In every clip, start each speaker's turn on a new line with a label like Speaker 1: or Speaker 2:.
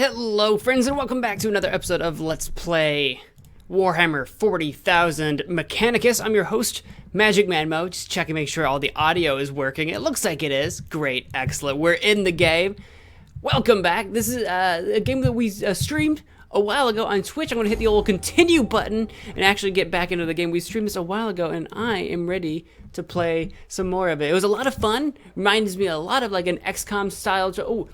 Speaker 1: Hello friends and welcome back to another episode of Let's Play Warhammer 40,000 Mechanicus. I'm your host, MagicManMo, just checking make sure all the audio is working. It looks like it is. Great, excellent. We're in the game. Welcome back. This is a game that we streamed a while ago on Twitch. I'm going to hit the old continue button and actually get back into the game. We streamed this a while ago and I am ready to play some more of it. It was a lot of fun. Reminds me a lot of like an XCOM style. Oh,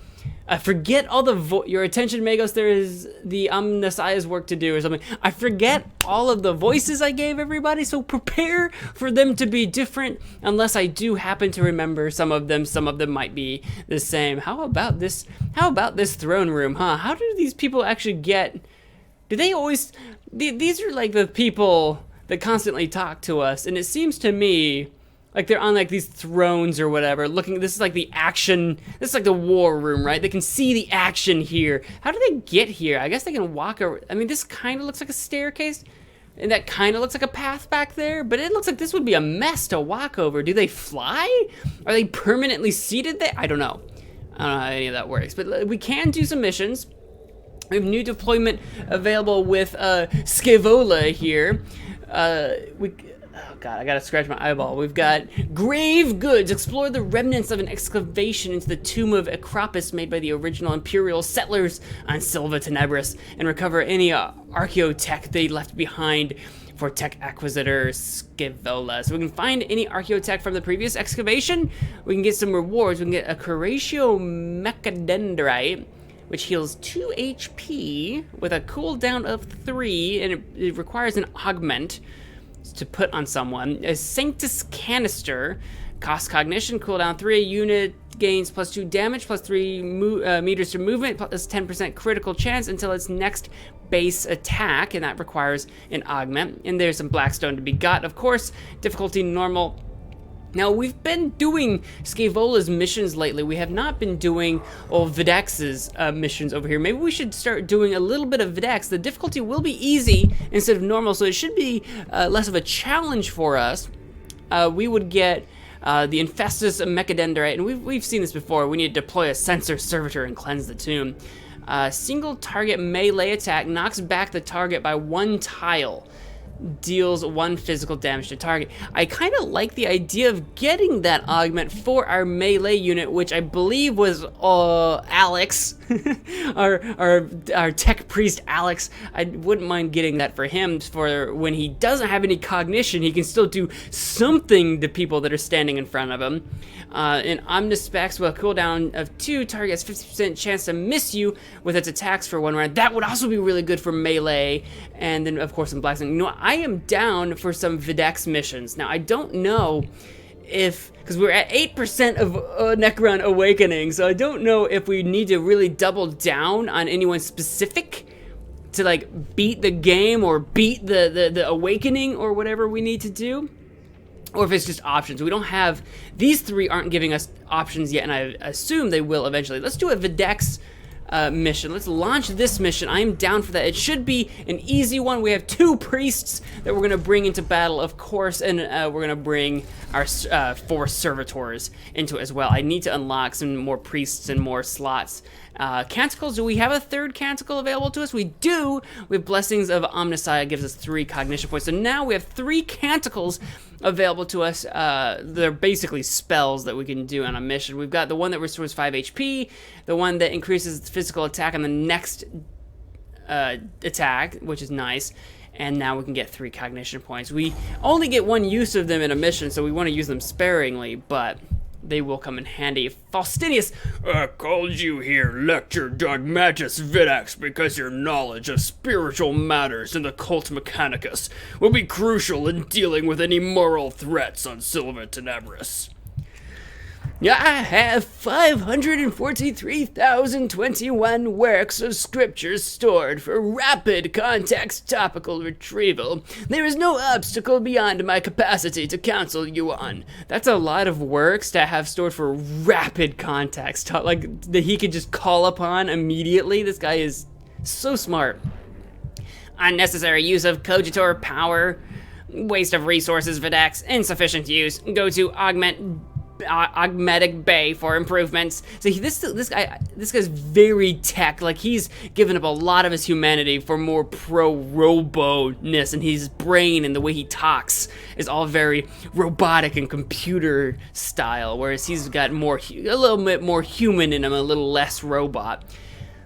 Speaker 1: I forget all the your attention, Magos. There is the Omniscience work to do or something. I forget all of the voices I gave everybody, so prepare for them to be different unless I do happen to remember some of them. Some of them might be the same. How about this? How about this throne room, huh? How do these people actually get? Do they always? These are like the people that constantly talk to us, and it seems to me like they're on like these thrones or whatever looking. This is like the action, this is like the war room, right? They can see the action here. How do they get here? I guess they can walk over. I mean, this kind of looks like a staircase and that kind of looks like a path back there, but it looks like this would be a mess to walk over. Do they fly? Are they permanently seated there? I don't know how any of that works, but we can do some missions. We have new deployment available with Scaevola here. Oh god, I gotta scratch my eyeball. We've got grave goods. Explore the remnants of an excavation into the tomb of Acropus made by the original Imperial settlers on Silva Tenebris and recover any archaeotech they left behind for Tech Acquisitor Scaevola. So we can find any archaeotech from the previous excavation. We can get some rewards. We can get a Curatio Mechadendrite, which heals 2 HP with a cooldown of 3, and it requires an augment to put on someone. A Sanctus Canister, cost cognition, cooldown 3, unit gains plus 2 damage, plus 3 meters to movement, plus 10% critical chance until its next base attack, and that requires an augment. And there's some Blackstone to be got, of course. Difficulty normal. Now, we've been doing Scaevola's missions lately. We have not been doing Videx's missions over here. Maybe we should start doing a little bit of Videx. The difficulty will be easy instead of normal, so it should be less of a challenge for us. We would get the Infestus Mechadendrite, and we've seen this before. We need to deploy a Sensor Servitor and cleanse the tomb. Single target melee attack knocks back the target by 1 tile. Deals 1 physical damage to target. I kind of like the idea of getting that augment for our melee unit, which I believe was Alex, our tech priest Alex. I wouldn't mind getting that for him, for when he doesn't have any cognition, he can still do something to people that are standing in front of him. And Omnispecs with a cooldown of 2, targets 50% chance to miss you with its attacks for 1 round. That would also be really good for melee. And then of course in Blackstone. You know, I am down for some Videx missions. Now I don't know if, because we're at 8% of Necron Awakening, so I don't know if we need to really double down on anyone specific to like beat the game or beat the Awakening or whatever we need to do. Or if it's just options. We don't have, these 3 aren't giving us options yet, and I assume they will eventually. Let's do a Videx mission. Let's launch this mission. I am down for that. It should be an easy one. We have 2 priests that we're going to bring into battle, of course, and we're going to bring our 4 servitors into it as well. I need to unlock some more priests and more slots. Canticles, do we have a 3rd canticle available to us? We do. We have Blessings of Omniscience, gives us 3 cognition points. So now we have 3 canticles available to us. They're basically spells that we can do on a mission. We've got the one that restores 5 HP, the one that increases physical attack on the next attack, which is nice. And now we can get 3 cognition points. We only get 1 use of them in a mission, so we want to use them sparingly, but they will come in handy. Faustinius,
Speaker 2: I called you here, Lector Dogmatus Videx, because your knowledge of spiritual matters in the cult Mechanicus will be crucial in dealing with any moral threats on Silva Tenebris.
Speaker 1: I have 543,021 works of scriptures stored for rapid context topical retrieval. There is no obstacle beyond my capacity to counsel you on. That's a lot of works to have stored for rapid context, like that he could just call upon immediately. This guy is so smart. Unnecessary use of cogitor power. Waste of resources, Videx. Insufficient use. Go to augment augmetic bay for improvements. So this guy's very tech. Like, he's given up a lot of his humanity for more pro-robo-ness, and his brain and the way he talks is all very robotic and computer style, whereas he's got a little bit more human in him, a little less robot.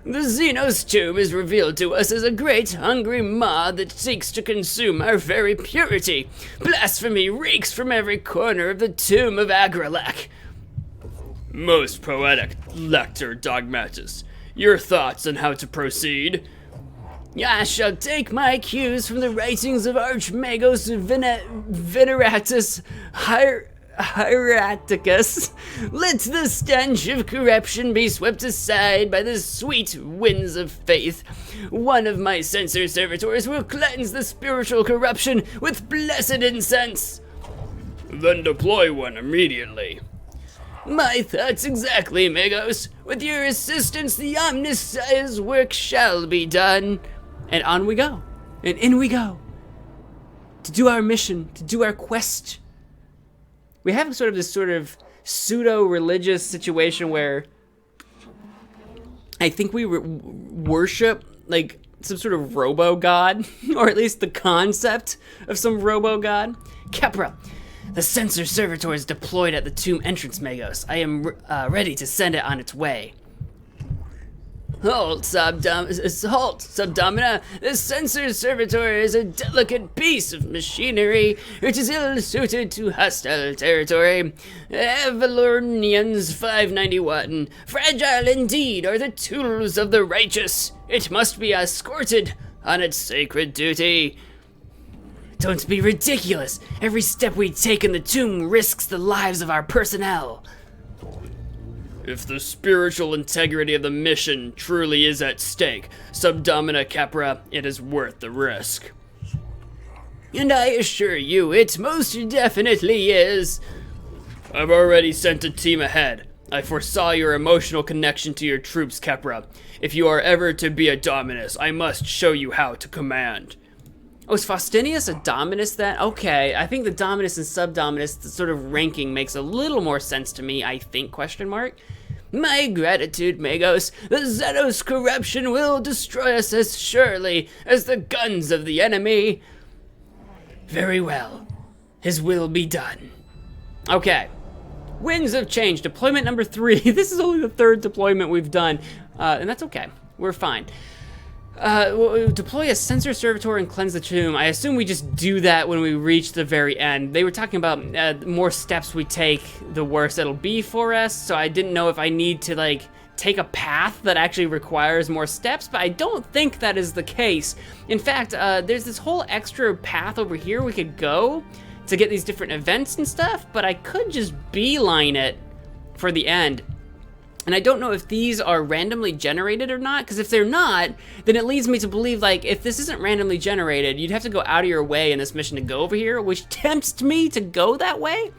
Speaker 1: The Xenos tomb is revealed to us as a great hungry maw that seeks to consume our very purity. Blasphemy reeks from every corner of the tomb of Agrilek.
Speaker 2: Most poetic lector, Dogmatus. Your thoughts on how to proceed?
Speaker 1: I shall take my cues from the writings of Archmagos Veneratus Hieraticus. Let the stench of corruption be swept aside by the sweet winds of faith. One of my censor servitors will cleanse the spiritual corruption with blessed incense.
Speaker 2: Then deploy one immediately.
Speaker 1: My thoughts exactly, Magos. With your assistance, the Omnissiah's work shall be done. And on we go. And in we go. To do our mission, to do our quest. We have this pseudo-religious situation where I think we worship, like, some sort of robo-god, or at least the concept of some robo-god. Kepra, the censor servitor is deployed at the tomb entrance, Magos. I am ready to send it on its way. Halt, Subdomina. The censor servitor is a delicate piece of machinery which is ill-suited to hostile territory. Avalornians 591. Fragile indeed are the tools of the righteous. It must be escorted on its sacred duty. Don't be ridiculous. Every step we take in the tomb risks the lives of our personnel.
Speaker 2: If the spiritual integrity of the mission truly is at stake, Subdomina Capra, it is worth the risk.
Speaker 1: And I assure you, it most definitely is.
Speaker 2: I've already sent a team ahead. I foresaw your emotional connection to your troops, Kepra. If you are ever to be a Dominus, I must show you how to command.
Speaker 1: Oh, is Faustinius a Dominus then? Okay, I think the Dominus and Subdominus, the sort of ranking makes a little more sense to me, I think, question mark. My gratitude, Magos. The Xenos corruption will destroy us as surely as the guns of the enemy. Very well. His will be done. Okay. Winds of Change, deployment number 3. This is only the 3rd deployment we've done, and that's okay. We're fine. We'll deploy a censor servitor and cleanse the tomb. I assume we just do that when we reach the very end. They were talking about the more steps we take, the worse it'll be for us, so I didn't know if I need to, like, take a path that actually requires more steps, but I don't think that is the case. In fact, there's this whole extra path over here we could go to get these different events and stuff, but I could just beeline it for the end. And I don't know if these are randomly generated or not, because if they're not, then it leads me to believe, like, if this isn't randomly generated, you'd have to go out of your way in this mission to go over here, which tempts me to go that way.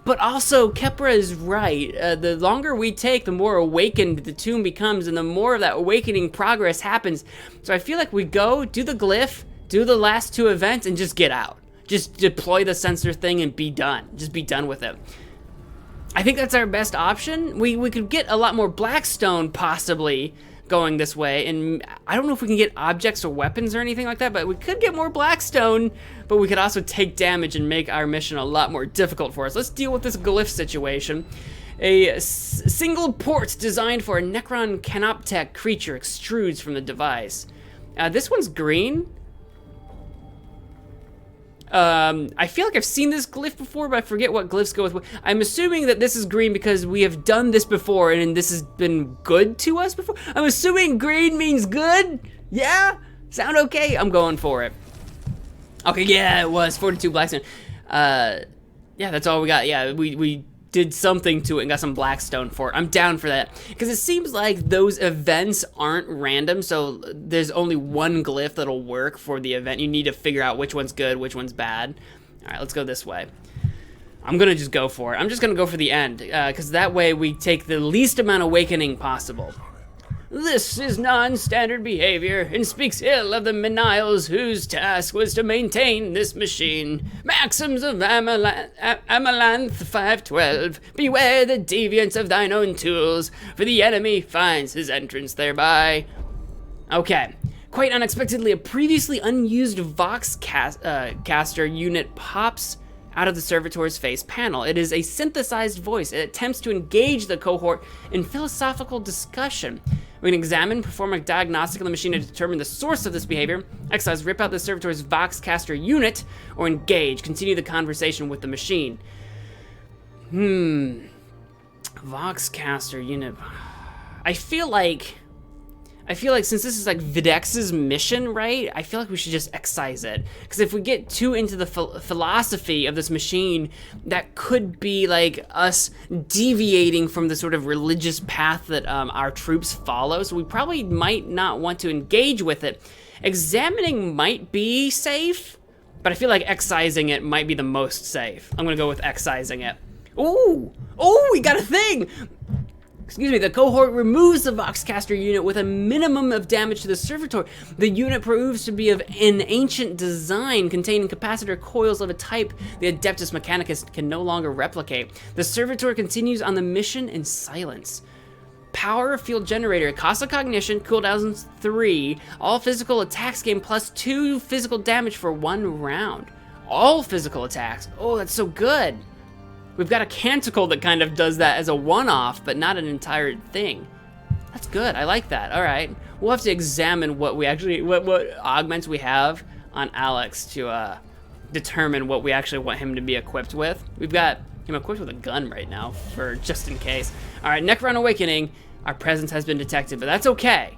Speaker 1: But also, Kepra is right. The longer we take, the more awakened the tomb becomes, and the more of that awakening progress happens. So I feel like we go, do the glyph, do the last 2 events, and just get out. Just deploy the sensor thing and be done. Just be done with it. I think that's our best option. We could get a lot more Blackstone, possibly, going this way. And I don't know if we can get objects or weapons or anything like that, but we could get more Blackstone, but we could also take damage and make our mission a lot more difficult for us. Let's deal with this glyph situation. A single port designed for a Necron Canoptech creature extrudes from the device. This one's green. I feel like I've seen this glyph before, but I forget what glyphs go with what. I'm assuming that this is green because we have done this before and this has been good to us before. I'm assuming green means good? Yeah? Sound okay? I'm going for it. Okay, yeah, it was 42 Blackstone. Yeah, that's all we got. Yeah, we did something to it and got some Blackstone for it. I'm down for that. Because it seems like those events aren't random, so there's only one glyph that'll work for the event. You need to figure out which one's good, which one's bad. All right, let's go this way. I'm gonna just go for it. I'm just gonna go for the end, because that way we take the least amount of awakening possible. This is non-standard behavior and speaks ill of the menials whose task was to maintain this machine. Maxims of Amalanth 512. Beware the deviance of thine own tools, for the enemy finds his entrance thereby. Okay. Quite unexpectedly, a previously unused Vox caster unit pops out of the servitor's face panel. It is a synthesized voice. It attempts to engage the cohort in philosophical discussion. We can examine, perform a diagnostic on the machine to determine the source of this behavior, exercise, rip out the servitor's Vox caster unit, or engage, continue the conversation with the machine. Vox caster unit. I feel like since this is like Videx's mission, right? I feel like we should just excise it. Because if we get too into the philosophy of this machine, that could be like us deviating from the sort of religious path that our troops follow. So we probably might not want to engage with it. Examining might be safe, but I feel like excising it might be the most safe. I'm gonna go with excising it. Ooh, we got a thing! Excuse me, the cohort removes the Voxcaster unit with a minimum of damage to the servitor. The unit proves to be of an ancient design containing capacitor coils of a type the Adeptus Mechanicus can no longer replicate. The servitor continues on the mission in silence. Power field generator, cost of cognition, cooldowns 3. All physical attacks gain +2 physical damage for 1 round. All physical attacks. Oh, that's so good. We've got a canticle that kind of does that as a one-off, but not an entire thing. That's good, I like that, all right. We'll have to examine what we actually, what augments we have on Alex to determine what we actually want him to be equipped with. We've got him equipped with a gun right now, for just in case. All right, Necron Awakening, our presence has been detected, but that's okay.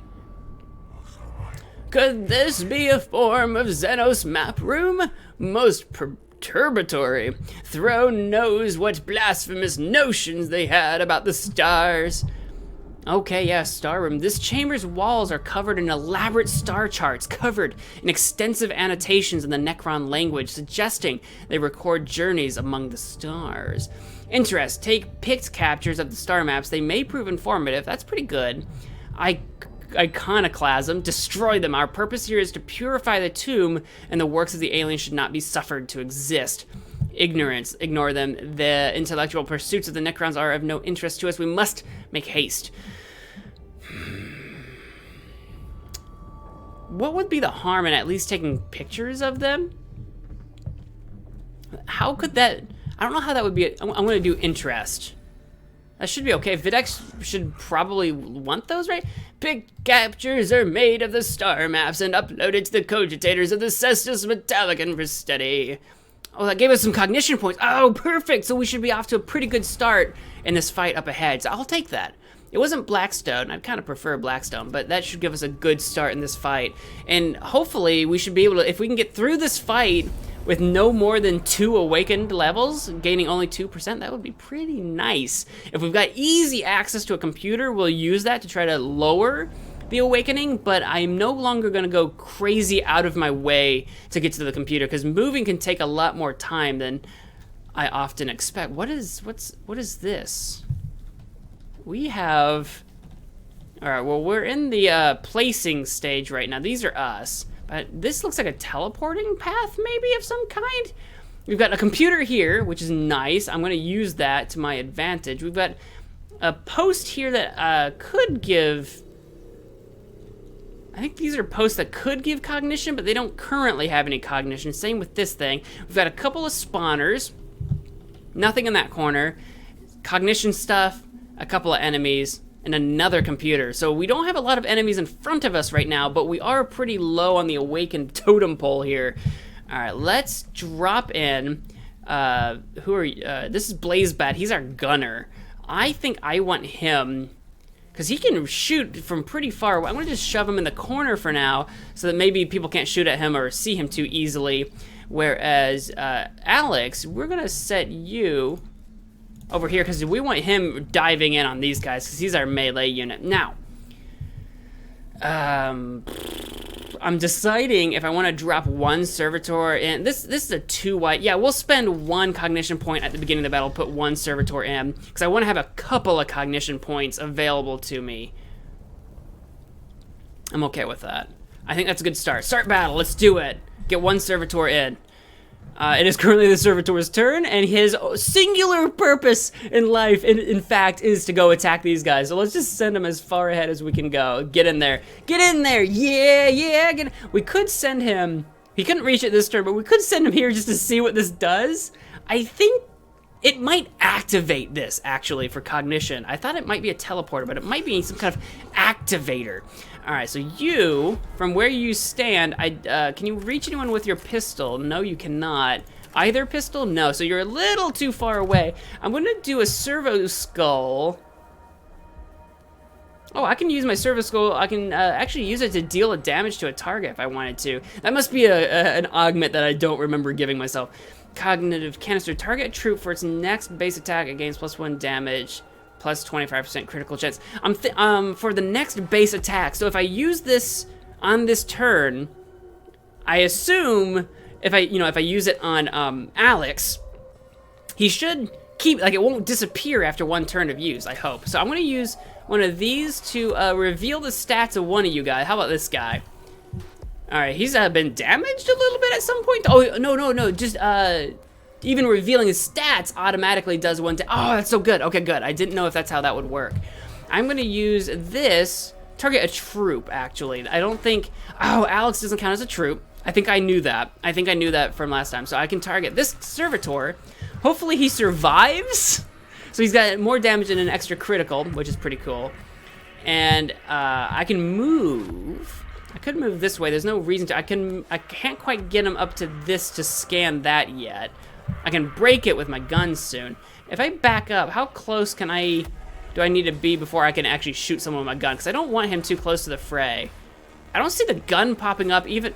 Speaker 1: Could this be a form of Xenos map room? Most perturbatory. Throne knows what blasphemous notions they had about the stars. Okay, yeah, star room. This chamber's walls are covered in elaborate star charts, covered in extensive annotations in the Necron language, suggesting they record journeys among the stars. Interest. Take picked captures of the star maps. They may prove informative. That's pretty good. Iconoclasm, destroy them. Our purpose here is to purify the tomb, and the works of the alien should not be suffered to exist. Ignorance, ignore them. The intellectual pursuits of the Necrons are of no interest to us. We must make haste. What would be the harm in at least taking pictures of them? How could that... I don't know how that would be... I'm going to do interest. That should be okay. Videx should probably want those, right? Pick captures are made of the star maps and uploaded to the cogitators of the Cestus Metallicum for study. Oh, that gave us some cognition points. Oh, perfect. So we should be off to a pretty good start in this fight up ahead. So I'll take that. It wasn't Blackstone. I'd kind of prefer Blackstone, but that should give us a good start in this fight. And hopefully we should be able to, if we can get through this fight with no more than 2 awakened levels, gaining only 2%, that would be pretty nice. If we've got easy access to a computer, we'll use that to try to lower the awakening, but I'm no longer gonna go crazy out of my way to get to the computer, because moving can take a lot more time than I often expect. What is this? We have, all right, well, we're in the placing stage right now. These are us. But this looks like a teleporting path, maybe, of some kind. We've got a computer here, which is nice. I'm going to use that to my advantage. We've got a post here that could give... I think these are posts that could give cognition, but they don't currently have any cognition. Same with this thing. We've got a couple of spawners. Nothing in that corner. Cognition stuff, a couple of enemies, and another computer. So we don't have a lot of enemies in front of us right now, but we are pretty low on the awakened totem pole here. All right, let's drop in. Who are you? This is Blazebat. He's our gunner. I think I want him, because he can shoot from pretty far away. I'm gonna just shove him in the corner for now, so that maybe people can't shoot at him or see him too easily. Whereas Alex, we're gonna set you over here, because we want him diving in on these guys, because he's our melee unit. Now, I'm deciding if I want to drop one servitor in. This is a 2 white. Yeah, we'll spend 1 cognition point at the beginning of the battle, put 1 servitor in, because I want to have a couple of cognition points available to me. I'm okay with that. I think that's a good start. Start battle. Let's do it. Get one servitor in. It is currently the servitor's turn, and his singular purpose in life, in fact, is to go attack these guys. So let's just send him as far ahead as we can go. Get in there. Get in there. Yeah, yeah. We could send him... He couldn't reach it this turn, but we could send him here just to see what this does. I think it might activate this, actually, for cognition. I thought it might be a teleporter, but it might be some kind of activator. All right, so you, from where you stand, can you reach anyone with your pistol? No, you cannot. Either pistol? No, so you're a little too far away. I'm gonna do a servo skull. Oh, I can use my servo skull. I can actually use it to deal a damage to a target if I wanted to. That must be an augment that I don't remember giving myself. Cognitive canister. Target a troop for its next base attack. It gains +1 damage. Plus 25% critical chance. For the next base attack. So if I use this on this turn, I assume if I use it on Alex, he should keep, like, it won't disappear after one turn of use, I hope. So I'm gonna use one of these to reveal the stats of one of you guys. How about this guy? All right, he's been damaged a little bit at some point. Oh, no, just even revealing his stats automatically does one. Oh, that's so good. Okay, good. I didn't know if that's how that would work. I'm gonna use this, target a troop, actually. I don't think, oh, Alex doesn't count as a troop. I think I knew that. I think I knew that from last time. So I can target this servitor. Hopefully he survives. So he's got more damage and an extra critical, which is pretty cool. And I can move. I could move this way. There's no reason to. I can't quite get him up to this to scan that yet. I can break it with my gun soon. If I back up, how close do I need to be before I can actually shoot someone with my gun? Because I don't want him too close to the fray. I don't see the gun popping up even.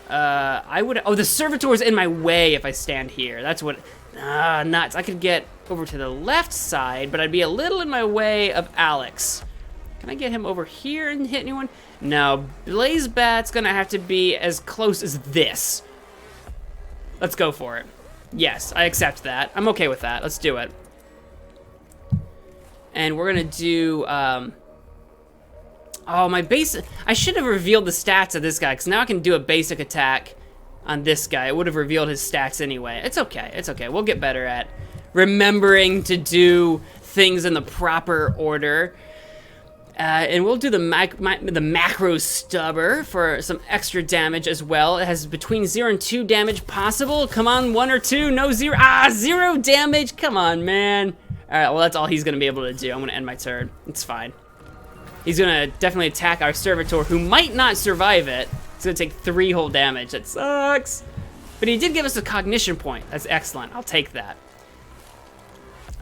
Speaker 1: Oh, the servitor's in my way if I stand here. That's what. Nuts. I could get over to the left side, but I'd be a little in my way of Alex. Can I get him over here and hit anyone? No, Blaze Bat's gonna have to be as close as this. Let's go for it. Yes, I accept that. I'm okay with that. Let's do it. And we're gonna do, oh, my base, I should have revealed the stats of this guy, because now I can do a basic attack on this guy. It would have revealed his stats anyway. It's okay, it's okay. We'll get better at remembering to do things in the proper order. And we'll do the macro stubber for some extra damage as well. It has between 0 and 2 damage possible. Come on, 1 or 2, no 0. 0 damage, come on, man. All right, well, that's all he's gonna be able to do. I'm gonna end my turn, it's fine. He's gonna definitely attack our servitor, who might not survive it. It's gonna take 3 whole damage, that sucks. But he did give us a cognition point, that's excellent, I'll take that.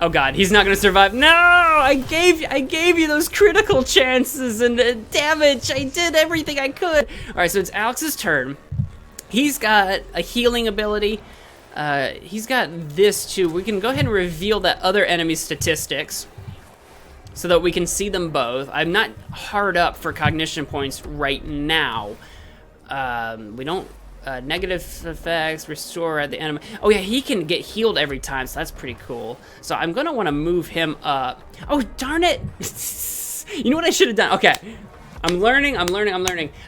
Speaker 1: Oh god, he's not gonna survive. No! I gave you those critical chances and damage. I did everything I could. Alright, so it's Alex's turn. He's got a healing ability. He's got this too. We can go ahead and reveal that other enemy's statistics so that we can see them both. I'm not hard up for cognition points right now. We don't... negative effects, restore at the enemy. Oh yeah, he can get healed every time, so that's pretty cool. So I'm gonna wanna move him up. Oh, darn it! You know what I should have done? Okay, I'm learning.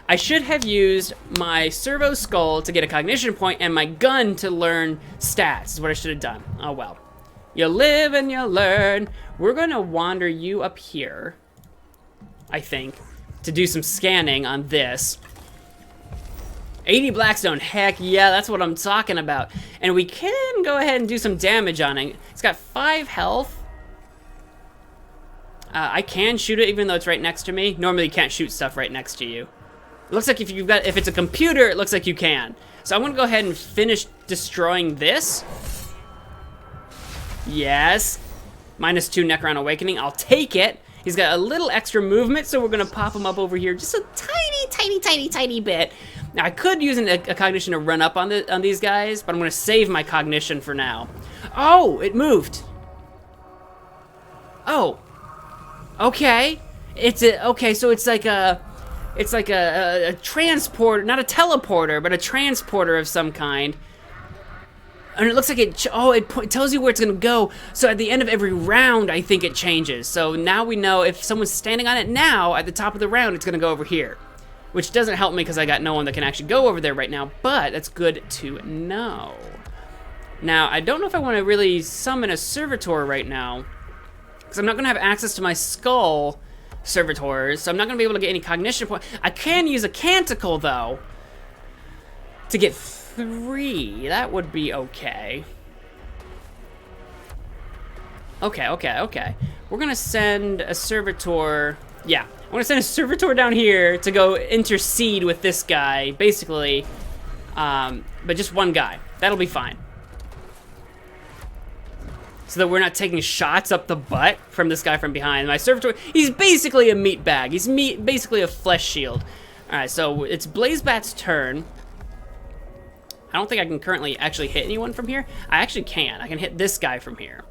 Speaker 1: I should have used my servo skull to get a cognition point and my gun to learn stats, is what I should have done. Oh well. You live and you learn. We're gonna wander you up here, I think, to do some scanning on this. 80 Blackstone, heck yeah, that's what I'm talking about. And we can go ahead and do some damage on it. It's got 5 health. I can shoot it even though it's right next to me. Normally you can't shoot stuff right next to you. It looks like if it's a computer, it looks like you can. So I'm gonna go ahead and finish destroying this. Yes. -2 Necron Awakening, I'll take it. He's got a little extra movement, so we're gonna pop him up over here just a tiny bit. Now I could use a cognition to run up on these guys, but I'm gonna save my cognition for now. Oh, it moved. Oh, okay. Okay. So it's like a transporter, not a teleporter, but a transporter of some kind. And it looks like it tells you where it's gonna go. So at the end of every round, I think it changes. So now we know if someone's standing on it now, at the top of the round, it's gonna go over here. Which doesn't help me because I got no one that can actually go over there right now, but that's good to know. Now, I don't know if I want to really summon a servitor right now, because I'm not gonna have access to my skull servitors, so I'm not gonna be able to get any cognition points. I can use a canticle though, to get 3. That would be okay. Okay. We're gonna send a servitor. Yeah, I'm gonna send a servitor down here to go intercede with this guy, basically. But just one guy. That'll be fine. So that we're not taking shots up the butt from this guy from behind. My servitor, he's basically a meat bag. He's basically a flesh shield. All right, so it's Blazebat's turn. I don't think I can currently actually hit anyone from here. I actually can. I can hit this guy from here.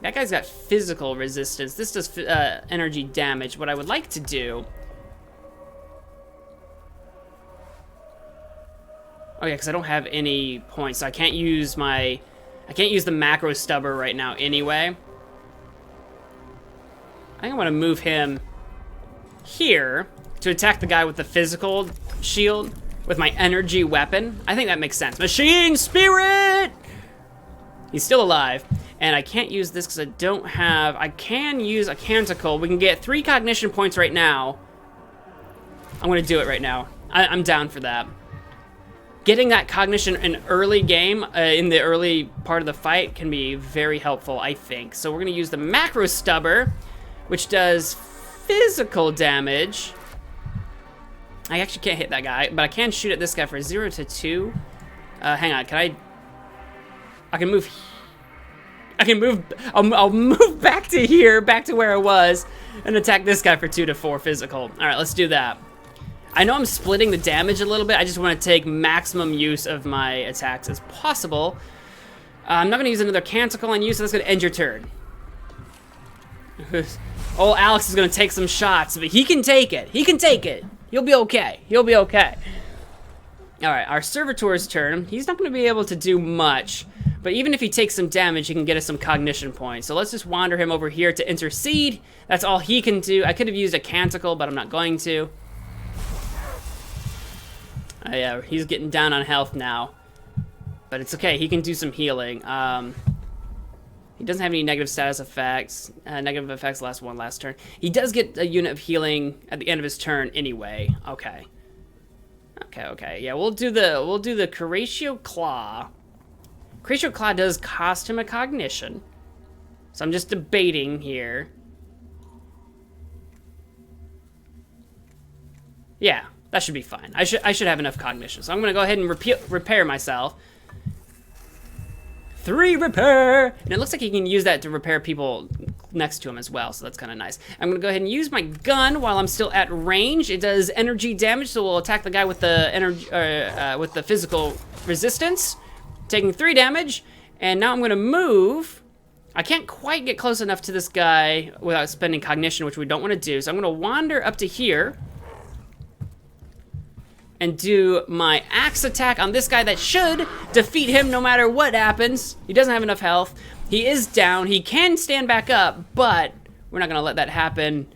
Speaker 1: That guy's got physical resistance. This does energy damage. What I would like to do... Oh yeah, because I don't have any points, so I can't use my... I can't use the macro stubber right now anyway. I think I want to move him here to attack the guy with the physical shield with my energy weapon. I think that makes sense. Machine Spirit! He's still alive. And I can't use this because I don't have... I can use a canticle. We can get 3 cognition points right now. I'm going to do it right now. I'm down for that. Getting that cognition in early game, in the early part of the fight, can be very helpful, I think. So we're going to use the macro stubber, which does physical damage. I actually can't hit that guy, but I can shoot at this guy for 0 to 2. Hang on, can I can move... I'll move back to here, back to where I was, and attack this guy for 2 to 4 physical. All right, let's do that. I know I'm splitting the damage a little bit. I just want to take maximum use of my attacks as possible. I'm not going to use another canticle on you, so that's going to end your turn. Old Alex is going to take some shots, but he can take it. He can take it. He'll be okay. He'll be okay. All right, our servitor's turn. He's not going to be able to do much, but even if he takes some damage, he can get us some cognition points. So let's just wander him over here to intercede. That's all he can do. I could have used a canticle, but I'm not going to. Yeah, he's getting down on health now, but it's okay. He can do some healing. He doesn't have any negative status effects. Negative effects last turn. He does get a unit of healing at the end of his turn anyway. Okay. Yeah, we'll do the Curatio Claw. Curatio Claw does cost him a cognition, so I'm just debating here. Yeah. That should be fine. I should have enough cognition. So I'm going to go ahead and repair myself. 3 repair! And it looks like he can use that to repair people next to him as well, so that's kind of nice. I'm going to go ahead and use my gun while I'm still at range. It does energy damage, so we'll attack the guy with the energy, with the physical resistance, taking 3 damage. And now I'm going to move. I can't quite get close enough to this guy without spending cognition, which we don't want to do. So I'm going to wander up to here and do my axe attack on this guy that should defeat him no matter what happens. He doesn't have enough health. He is down. He can stand back up, but we're not going to let that happen.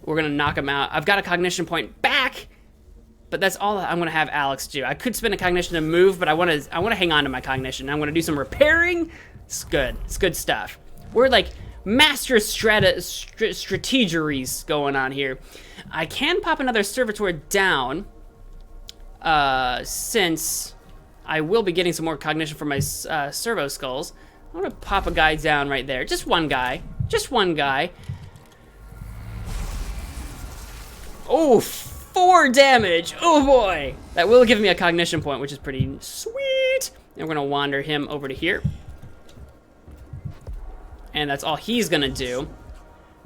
Speaker 1: We're going to knock him out. I've got a cognition point back, but that's all I'm going to have Alex do. I could spend a cognition to move, but I want to hang on to my cognition. I'm going to do some repairing. It's good. It's good stuff. We're like master strategeries going on here. I can pop another servitor down, since I will be getting some more cognition from my servo skulls. I'm gonna pop a guy down right there. Just one guy. Just one guy. Oh, 4 damage. Oh boy. That will give me a cognition point, which is pretty sweet. And we're gonna wander him over to here. And that's all he's gonna do.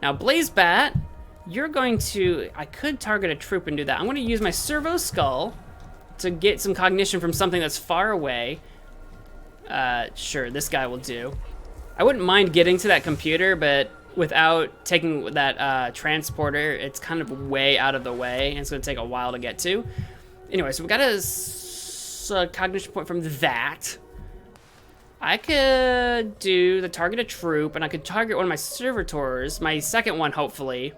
Speaker 1: Now, Blazebat, you're going to... I could target a troop and do that. I'm gonna use my servo skull to get some cognition from something that's far away. Sure, this guy will do. I wouldn't mind getting to that computer, but without taking that transporter, it's kind of way out of the way, and it's gonna take a while to get to. Anyway, so we got a cognition point from that. I could do the target a troop, and I could target one of my servitors, my second one, hopefully.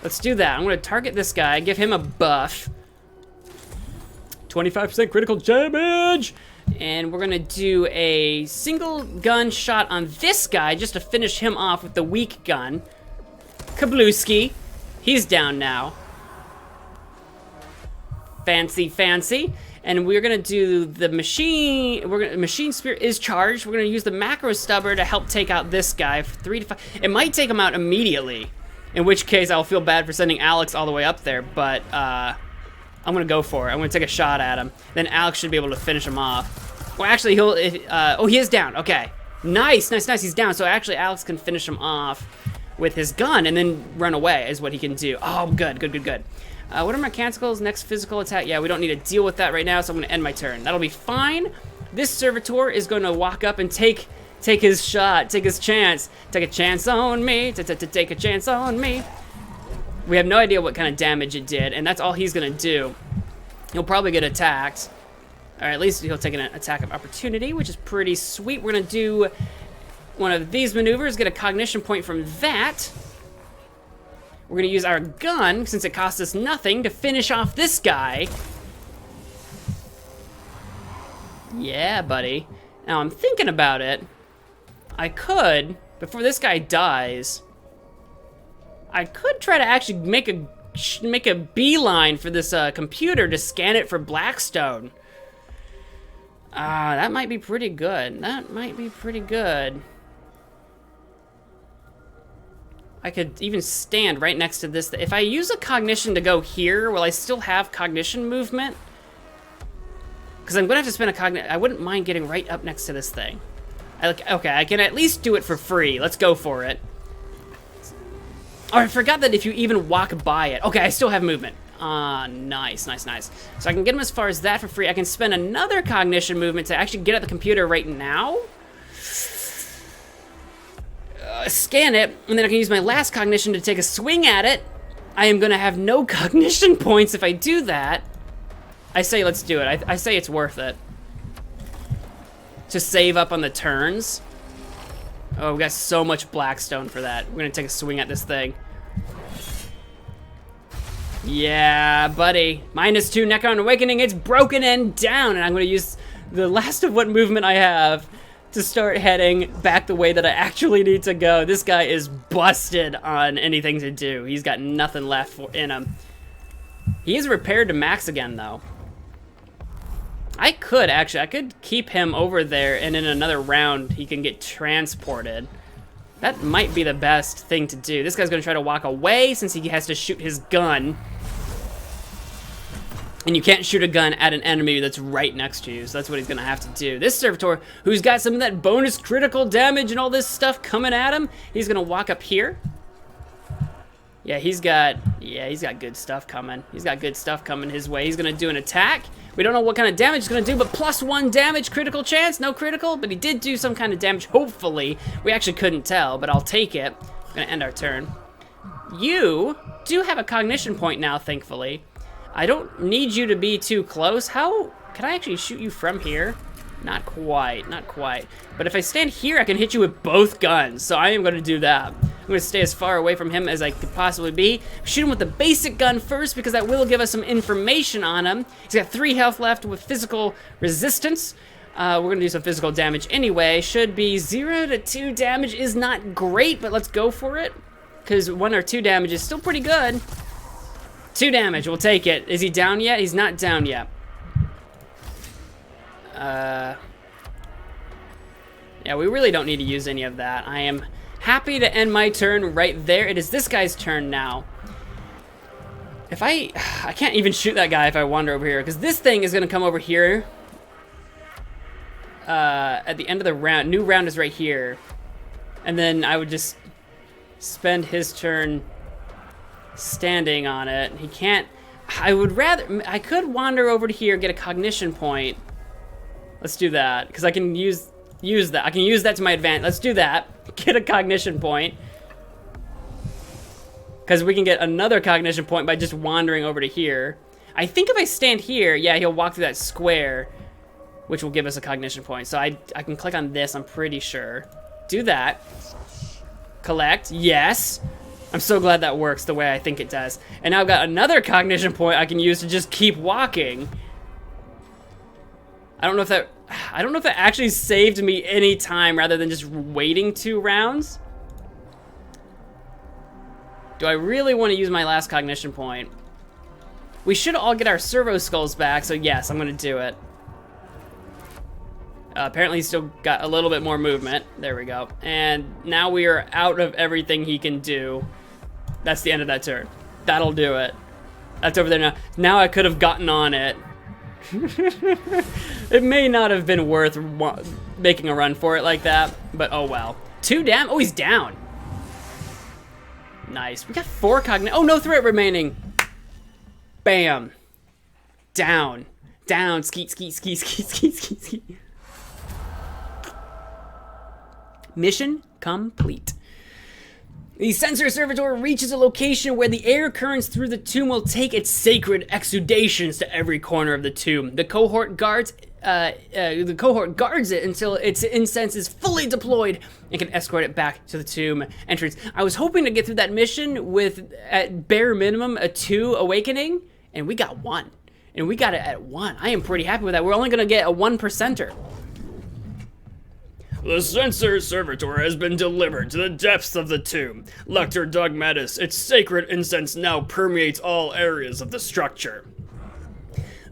Speaker 1: Let's do that. I'm gonna target this guy, give him a buff. 25% critical damage! And we're gonna do a single gun shot on this guy just to finish him off with the weak gun. Kablooski. He's down now. Fancy, fancy. And we're gonna do the machine. Machine Spear is charged. We're gonna use the macro stubber to help take out this guy for 3 to 5. It might take him out immediately, in which case I'll feel bad for sending Alex all the way up there. But I'm gonna go for it. I'm gonna take a shot at him. Then Alex should be able to finish him off. Well, actually, oh, he is down. Okay, nice, nice, nice. He's down. So actually, Alex can finish him off with his gun and then run away. Is what he can do. Oh, good, good, good, good. What are Mechanicals? Next physical attack? Yeah, we don't need to deal with that right now, so I'm going to end my turn. That'll be fine. This servitor is going to walk up and take his shot, take his chance. Take a chance on me, take a chance on me. We have no idea what kind of damage it did, and that's all he's going to do. He'll probably get attacked. Or at least he'll take an attack of opportunity, which is pretty sweet. We're going to do one of these maneuvers, get a cognition point from that. We're gonna use our gun, since it costs us nothing, to finish off this guy. Yeah, buddy. Now I'm thinking about it. I could, before this guy dies, I could try to actually make a beeline for this computer to scan it for Blackstone. That might be pretty good. That might be pretty good. I could even stand right next to this. If I use a cognition to go here, will I still have cognition movement? Because I'm gonna have to spend a cognition. I wouldn't mind getting right up next to this thing. Okay, I can at least do it for free. Let's go for it. Oh, I forgot that if you even walk by it. Okay, I still have movement. Nice, nice, nice. So I can get him as far as that for free. I can spend another cognition movement to actually get at the computer right now. Scan it, and then I can use my last cognition to take a swing at it. I am gonna have no cognition points if I do that. I say let's do it. I say it's worth it. To save up on the turns. Oh, we got so much Blackstone for that. We're gonna take a swing at this thing. Yeah, buddy. -2 Necron Awakening. It's broken and down, and I'm gonna use the last of what movement I have to start heading back the way that I actually need to go. This guy is busted on anything to do. He's got nothing left in him. He is repaired to max again, though. I could keep him over there, and in another round, he can get transported. That might be the best thing to do. This guy's gonna try to walk away since he has to shoot his gun. And you can't shoot a gun at an enemy that's right next to you, so that's what he's gonna have to do. This servitor, who's got some of that bonus critical damage and all this stuff coming at him, he's gonna walk up here. Yeah, he's got good stuff coming. He's got good stuff coming his way. He's gonna do an attack. We don't know what kind of damage he's gonna do, but +1 damage, critical chance, no critical, but he did do some kind of damage, hopefully. We actually couldn't tell, but I'll take it. I'm gonna end our turn. You do have a cognition point now, thankfully. I don't need you to be too close. How, can I actually shoot you from here? Not quite, not quite. But if I stand here, I can hit you with both guns, so I am gonna do that. I'm gonna stay as far away from him as I could possibly be. Shoot him with the basic gun first, because that will give us some information on him. He's got 3 health left with physical resistance. We're gonna do some physical damage anyway. Should be 0 to 2 damage is not great, but let's go for it. Because 1 or 2 damage is still pretty good. 2 damage, we'll take it. Is he down yet? He's not down yet. Yeah, we really don't need to use any of that. I am happy to end my turn right there. It is this guy's turn now. If I can't even shoot that guy if I wander over here, because this thing is gonna come over here. At the end of the round, new round is right here. And then I would just spend his turn standing on it. He can't, I could wander over to here, get a cognition point. Let's do that, because I can use that. I can use that to my advantage. Let's do that. Get a cognition point. Because we can get another cognition point by just wandering over to here. I think if I stand here, yeah, he'll walk through that square, which will give us a cognition point. So I can click on this, I'm pretty sure. Do that. Collect, yes. I'm so glad that works the way I think it does. And now I've got another cognition point I can use to just keep walking. I don't know if that actually saved me any time rather than just waiting 2 rounds. Do I really want to use my last cognition point? We should all get our servo skulls back, so yes, I'm gonna do it. Apparently he's still got a little bit more movement. There we go. And now we are out of everything he can do. That's the end of that turn. That'll do it. That's over there now. Now I could have gotten on it. It may not have been worth making a run for it like that, but oh well. 2 down. Oh, he's down. Nice. We got 4 cognition. Oh, no threat remaining. Bam. Down. Down. Skeet, skeet, skeet, skeet, skeet, skeet, skeet. Mission complete. The sensor servitor reaches a location where the air currents through the tomb will take its sacred exudations to every corner of the tomb. The cohort guards it until its incense is fully deployed and can escort it back to the tomb entrance. I was hoping to get through that mission with, at bare minimum, a 2 awakening, and we got 1. And we got it at 1. I am pretty happy with that. We're only gonna get a 1%er.
Speaker 2: The sensor servitor has been delivered to the depths of the tomb. Lector Dogmatus, its sacred incense now permeates all areas of the structure.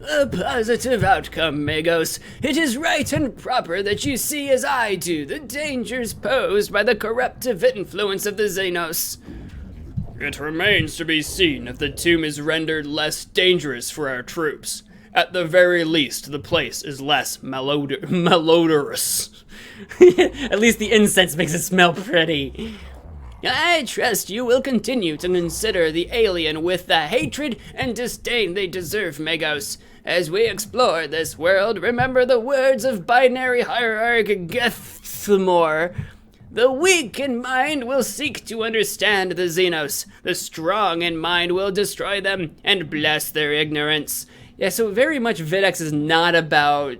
Speaker 3: A positive outcome, Magos. It is right and proper that you see as I do the dangers posed by the corruptive influence of the Xenos.
Speaker 2: It remains to be seen if the tomb is rendered less dangerous for our troops. At the very least, the place is less malodorous.
Speaker 1: At least the incense makes it smell pretty.
Speaker 3: I trust you will continue to consider the alien with the hatred and disdain they deserve, Magos. As we explore this world, remember the words of binary hierarch Gethmore. The weak in mind will seek to understand the Xenos. The strong in mind will destroy them and bless their ignorance.
Speaker 1: Yeah, so very much Videx is not about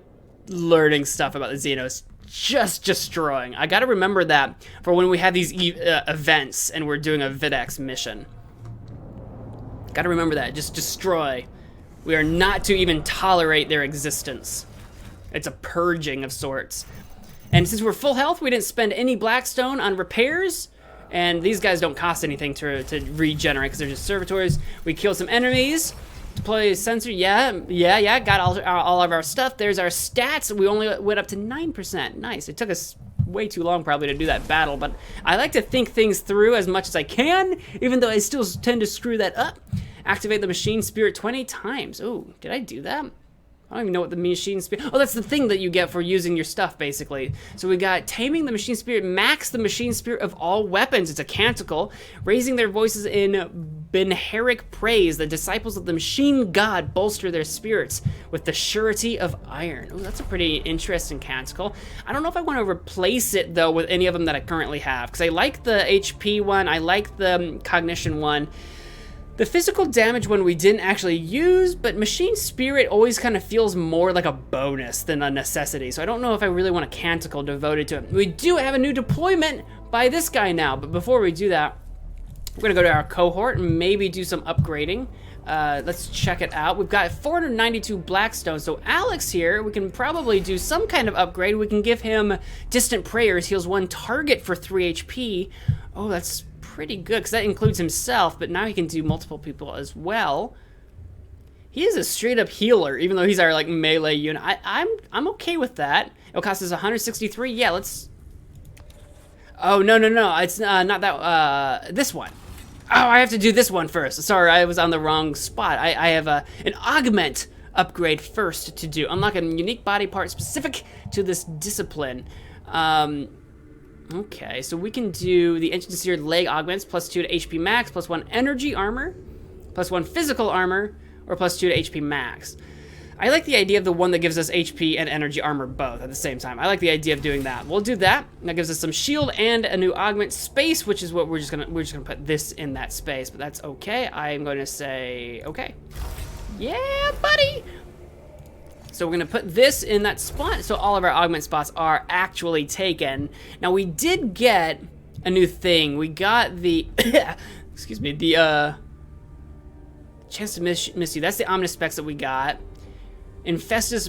Speaker 1: learning stuff about the Xenos, just destroying. I gotta remember that for when we have these events and we're doing a Videx mission. Gotta remember that, just destroy. We are not to even tolerate their existence. It's a purging of sorts. And since we're full health, we didn't spend any Blackstone on repairs, and these guys don't cost anything to regenerate because they're just servitors. We kill some enemies. Deploy a sensor, yeah, got all of our stuff. There's our stats. We only went up to 9%. Nice. It took us way too long probably to do that battle, but I like to think things through as much as I can, even though I still tend to screw that up. Activate the machine spirit 20 times. Oh, did I do that? I don't even know what the machine spirit... Oh, that's the thing that you get for using your stuff, basically. So we got taming the machine spirit, max the machine spirit of all weapons. It's a canticle. Raising their voices in Benheric praise. The disciples of the machine god bolster their spirits with the surety of iron. Oh, that's a pretty interesting canticle. I don't know if I want to replace it, though, with any of them that I currently have, because I like the HP one. I like the cognition one. The physical damage one we didn't actually use, but Machine Spirit always kind of feels more like a bonus than a necessity, so I don't know if I really want a canticle devoted to it. We do have a new deployment by this guy now, but before we do that, we're gonna go to our cohort and maybe do some upgrading. Let's check it out. We've got 492 Blackstone, so Alex here, we can probably do some kind of upgrade. We can give him Distant Prayers, heals 1 target for 3 HP. Oh, that's pretty good, because that includes himself, but now he can do multiple people as well. He is a straight up healer, even though he's our like melee unit. I'm okay with that. It'll cost us 163. Yeah, let's... Oh, no, it's not that, this one. Oh, I have to do this one first. Sorry, I was on the wrong spot. I have an augment upgrade first to do. Unlock a unique body part specific to this discipline. Okay, so we can do the Ancient Seared Leg augments, +2 to HP max, +1 energy armor, +1 physical armor, or +2 to HP max. I like the idea of the one that gives us HP and energy armor both at the same time. I like the idea of doing that. We'll do that. That gives us some shield and a new augment space, which is what we're just gonna put this in that space, but that's okay. I'm going to say okay. Yeah, buddy! So we're gonna put this in that spot so all of our augment spots are actually taken. Now we did get a new thing. We got the, excuse me, the chance to miss you. That's the Omnispecs that we got. Infestus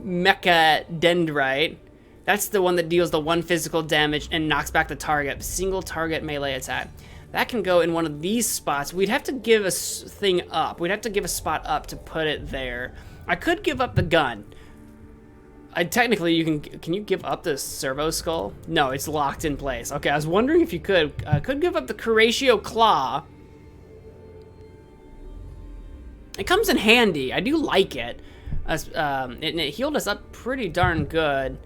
Speaker 1: Mechadendrite. That's the one that deals the 1 physical damage and knocks back the target. Single target melee attack. That can go in one of these spots. We'd have to give a thing up. We'd have to give a spot up to put it there. I could give up the gun. Technically, can you give up the servo skull? No, it's locked in place. Okay, I was wondering if you could. I could give up the Curatio Claw. It comes in handy. I do like it. And it healed us up pretty darn good.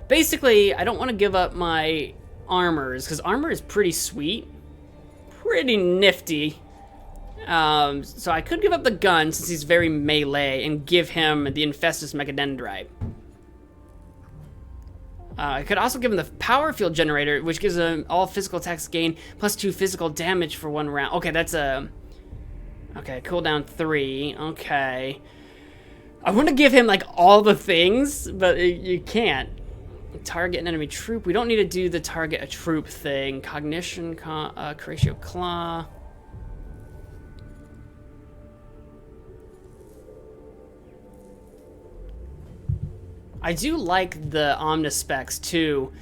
Speaker 1: Basically, I don't want to give up my armors, because armor is pretty sweet. Pretty nifty. So I could give up the gun, since he's very melee, and give him the Infestus Mechadendrite. I could also give him the Power Field Generator, which gives him all physical attacks gain, plus 2 physical damage for 1 round. Okay, that's a... Okay, cooldown 3. Okay. I want to give him, like, all the things, but you can't. Target an enemy troop. We don't need to do the target a troop thing. Cognition, Curatio Claw. I do like the Omnispecs too,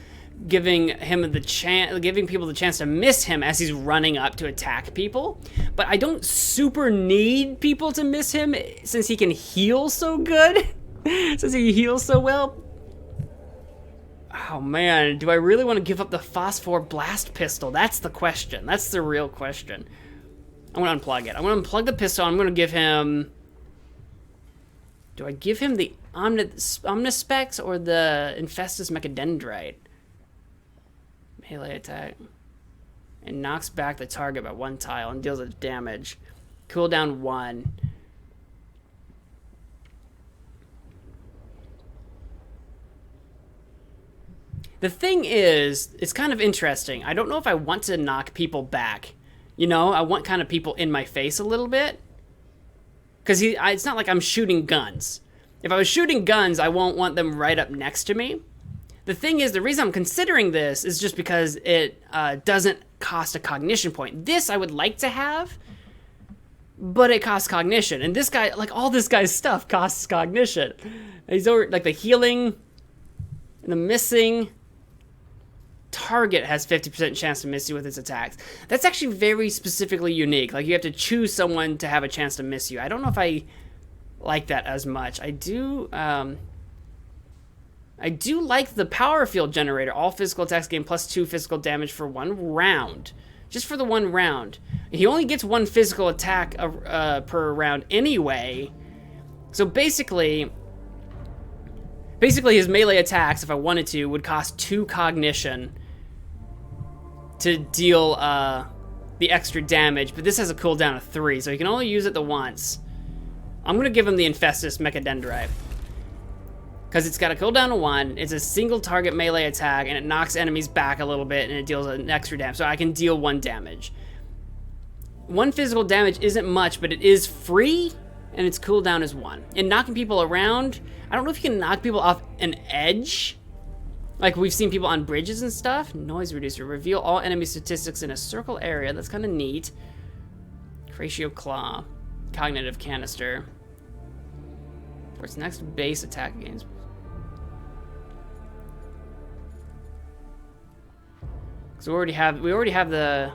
Speaker 1: giving him the giving people the chance to miss him as he's running up to attack people. But I don't super need people to miss him since he can heal so good. Since he heals so well. Oh man, do I really want to give up the Phosphor Blast Pistol? That's the question. That's the real question. I'm gonna unplug it. I'm gonna unplug the pistol. I'm gonna give him... Do I give him the Omnispecs or the Infestus Mechadendrite? Melee attack. It knocks back the target by 1 tile and deals with damage. Cooldown 1. The thing is, it's kind of interesting. I don't know if I want to knock people back. You know, I want kind of people in my face a little bit. Because it's not like I'm shooting guns. If I was shooting guns, I won't want them right up next to me. The thing is, the reason I'm considering this is just because it doesn't cost a cognition point. This I would like to have, but it costs cognition. And this guy, like all this guy's stuff costs cognition. He's over, like the healing and the missing. Target has 50% chance to miss you with his attacks. That's actually very specifically unique. Like you have to choose someone to have a chance to miss you. I don't know if I like that as much. I do like the Power Field Generator. All physical attacks gain plus 2 physical damage for 1 round. Just for the 1 round. He only gets 1 physical attack per round anyway. So basically his melee attacks, if I wanted to, would cost 2 cognition to deal the extra damage, but this has a cooldown of 3, so you can only use it the once. I'm going to give him the Infestus Mechadendrite. Because it's got a cooldown of 1, it's a single target melee attack, and it knocks enemies back a little bit, and it deals an extra damage, so I can deal 1 damage. 1 physical damage isn't much, but it is free, and its cooldown is 1. And knocking people around, I don't know if you can knock people off an edge, like we've seen people on bridges and stuff. Noise reducer. Reveal all enemy statistics in a circle area. That's kind of neat. Curatio Claw. Cognitive Canister. For its next base attack gains. So we already have the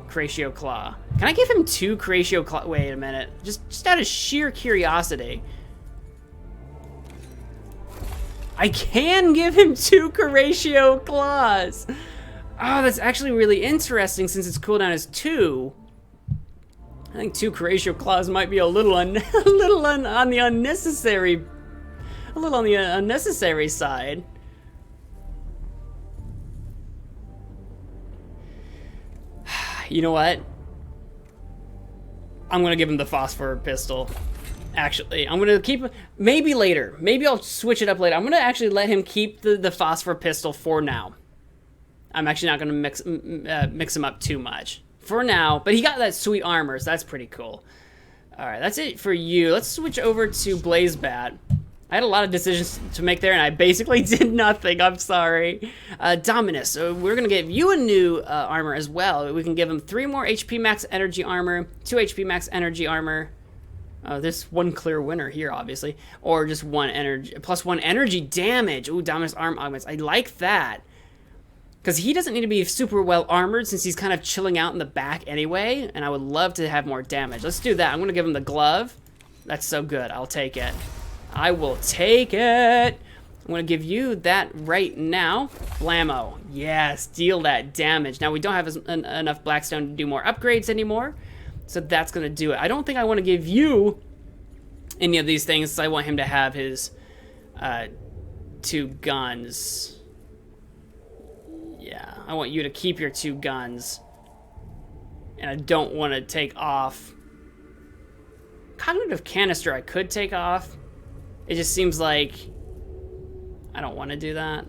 Speaker 1: Curatio Claw. Can I give him 2 Curatio Claw? Wait a minute. Just out of sheer curiosity. I can give him 2 Curatio Claws. Oh, that's actually really interesting since its cooldown is 2. I think 2 Curatio Claws might be a little on the unnecessary side. You know what? I'm gonna give him the Phosphor Pistol. Actually, I'm gonna keep, maybe later. Maybe I'll switch it up later. I'm gonna actually let him keep the Phosphor Pistol for now. I'm actually not gonna mix him up too much for now. But he got that sweet armor, so that's pretty cool. Alright, that's it for you. Let's switch over to Blazebat. I had a lot of decisions to make there, and I basically did nothing. I'm sorry. Dominus. So we're going to give you a new armor as well. We can give him 3 more HP max energy armor, 2 HP max energy armor. There's one clear winner here, obviously. Or just 1 energy, plus 1 energy damage. Ooh, Dominus arm augments. I like that. Because he doesn't need to be super well armored since he's kind of chilling out in the back anyway. And I would love to have more damage. Let's do that. I'm going to give him the glove. That's so good. I'll take it. I will take it. I'm going to give you that right now. Blammo. Yes, deal that damage. Now, we don't have enough Blackstone to do more upgrades anymore. So that's going to do it. I don't think I want to give you any of these things. So I want him to have his 2 guns. Yeah, I want you to keep your 2 guns. And I don't want to take off. Cognitive Canister I could take off. It just seems like I don't want to do that.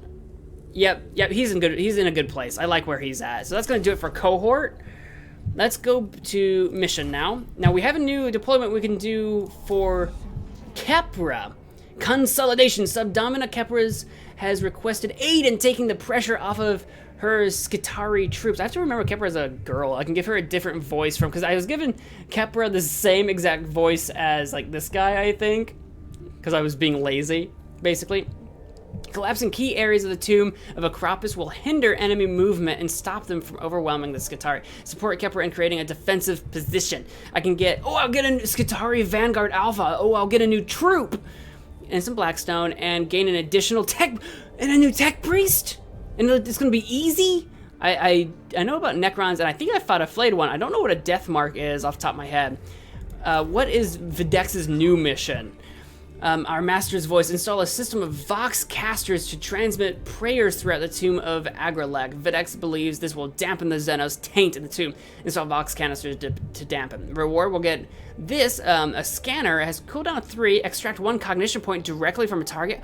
Speaker 1: Yep, he's in a good place. I like where he's at. So that's going to do it for cohort. Let's go to mission now. Now we have a new deployment we can do for Kepra. Consolidation. Subdomina Kepra has requested aid in taking the pressure off of her Skitari troops. I have to remember Kepra is a girl. I can give her a different voice from, because I was given Kepra the same exact voice as like this guy, I think. Because I was being lazy, basically. Collapsing key areas of the tomb of Acropus will hinder enemy movement and stop them from overwhelming the Skitari. Support Kepra in creating a defensive position. I can get, I'll get a Skitari Vanguard Alpha. I'll get a new troop and some Blackstone and gain an additional tech and a new tech priest. And it's gonna be easy. I know about Necrons, and I think I fought a flayed one. I don't know what a death mark is off the top of my head. What is Videx's new mission? Our master's voice. Install a system of Vox casters to transmit prayers throughout the tomb of Agralek. Videx believes this will dampen the Xenos taint in the tomb. Install Vox canisters to dampen. Reward will get this, a scanner. It has cooldown of 3. Extract 1 cognition point directly from a target.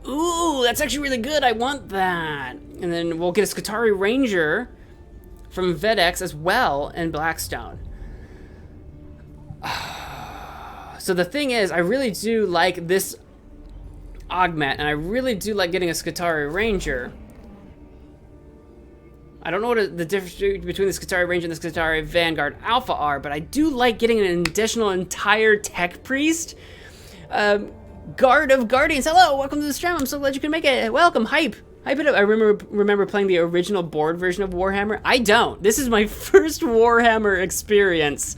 Speaker 1: Ooh, that's actually really good. I want that. And then we'll get a Skitari Ranger from Vedex as well, and Blackstone. So the thing is, I really do like this augment, and I really do like getting a Skitari Ranger. I don't know what the difference between the Skitari Ranger and the Skitari Vanguard Alpha are, but I do like getting an additional entire Tech Priest. Guard of Guardians, hello, welcome to the stream. I'm so glad you can make it. Welcome, hype it up. I remember playing the original board version of Warhammer. I don't. This is my first Warhammer experience,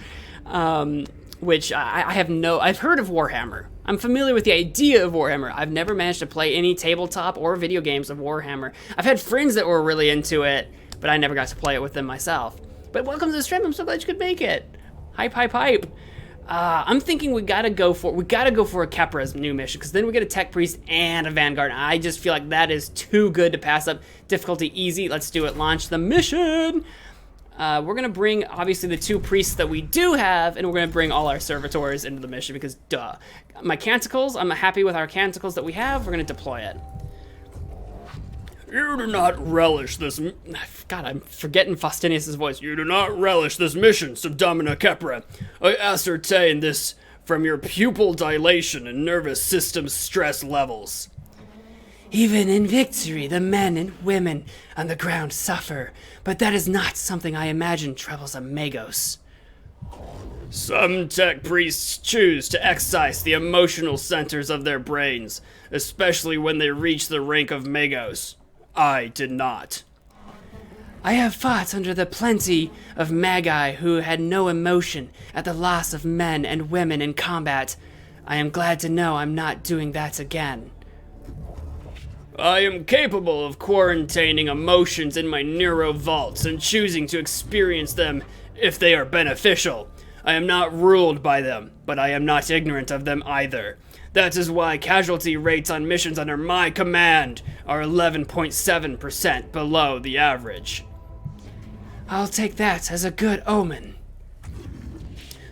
Speaker 1: which I've heard of Warhammer. I'm familiar with the idea of Warhammer. I've never managed to play any tabletop or video games of Warhammer. I've had friends that were really into it, but I never got to play it with them myself. But welcome to the stream. I'm so glad you could make it. Hype. I'm thinking we gotta go for a Kepra's new mission, because then we get a Tech Priest and a Vanguard. I just feel like that is too good to pass up. Difficulty easy. Let's do it. Launch the mission. We're gonna bring obviously the 2 priests that we do have, and we're gonna bring all our servitors into the mission because duh. My canticles, I'm happy with our canticles that we have. We're gonna deploy it.
Speaker 2: You do not relish this.
Speaker 1: God, I'm forgetting Faustinius' voice.
Speaker 2: You do not relish this mission, Subdomina Kepra. I ascertain this from your pupil dilation and nervous system stress levels.
Speaker 3: Even in victory, the men and women on the ground suffer, but that is not something I imagine troubles a Magos.
Speaker 2: Some tech priests choose to excise the emotional centers of their brains, especially when they reach the rank of Magos. I did not.
Speaker 3: I have fought under the plenty of Magi who had no emotion at the loss of men and women in combat. I am glad to know I'm not doing that again.
Speaker 2: I am capable of quarantining emotions in my neuro vaults and choosing to experience them if they are beneficial. I am not ruled by them, but I am not ignorant of them either. That is why casualty rates on missions under my command are 11.7% below the average.
Speaker 3: I'll take that as a good omen.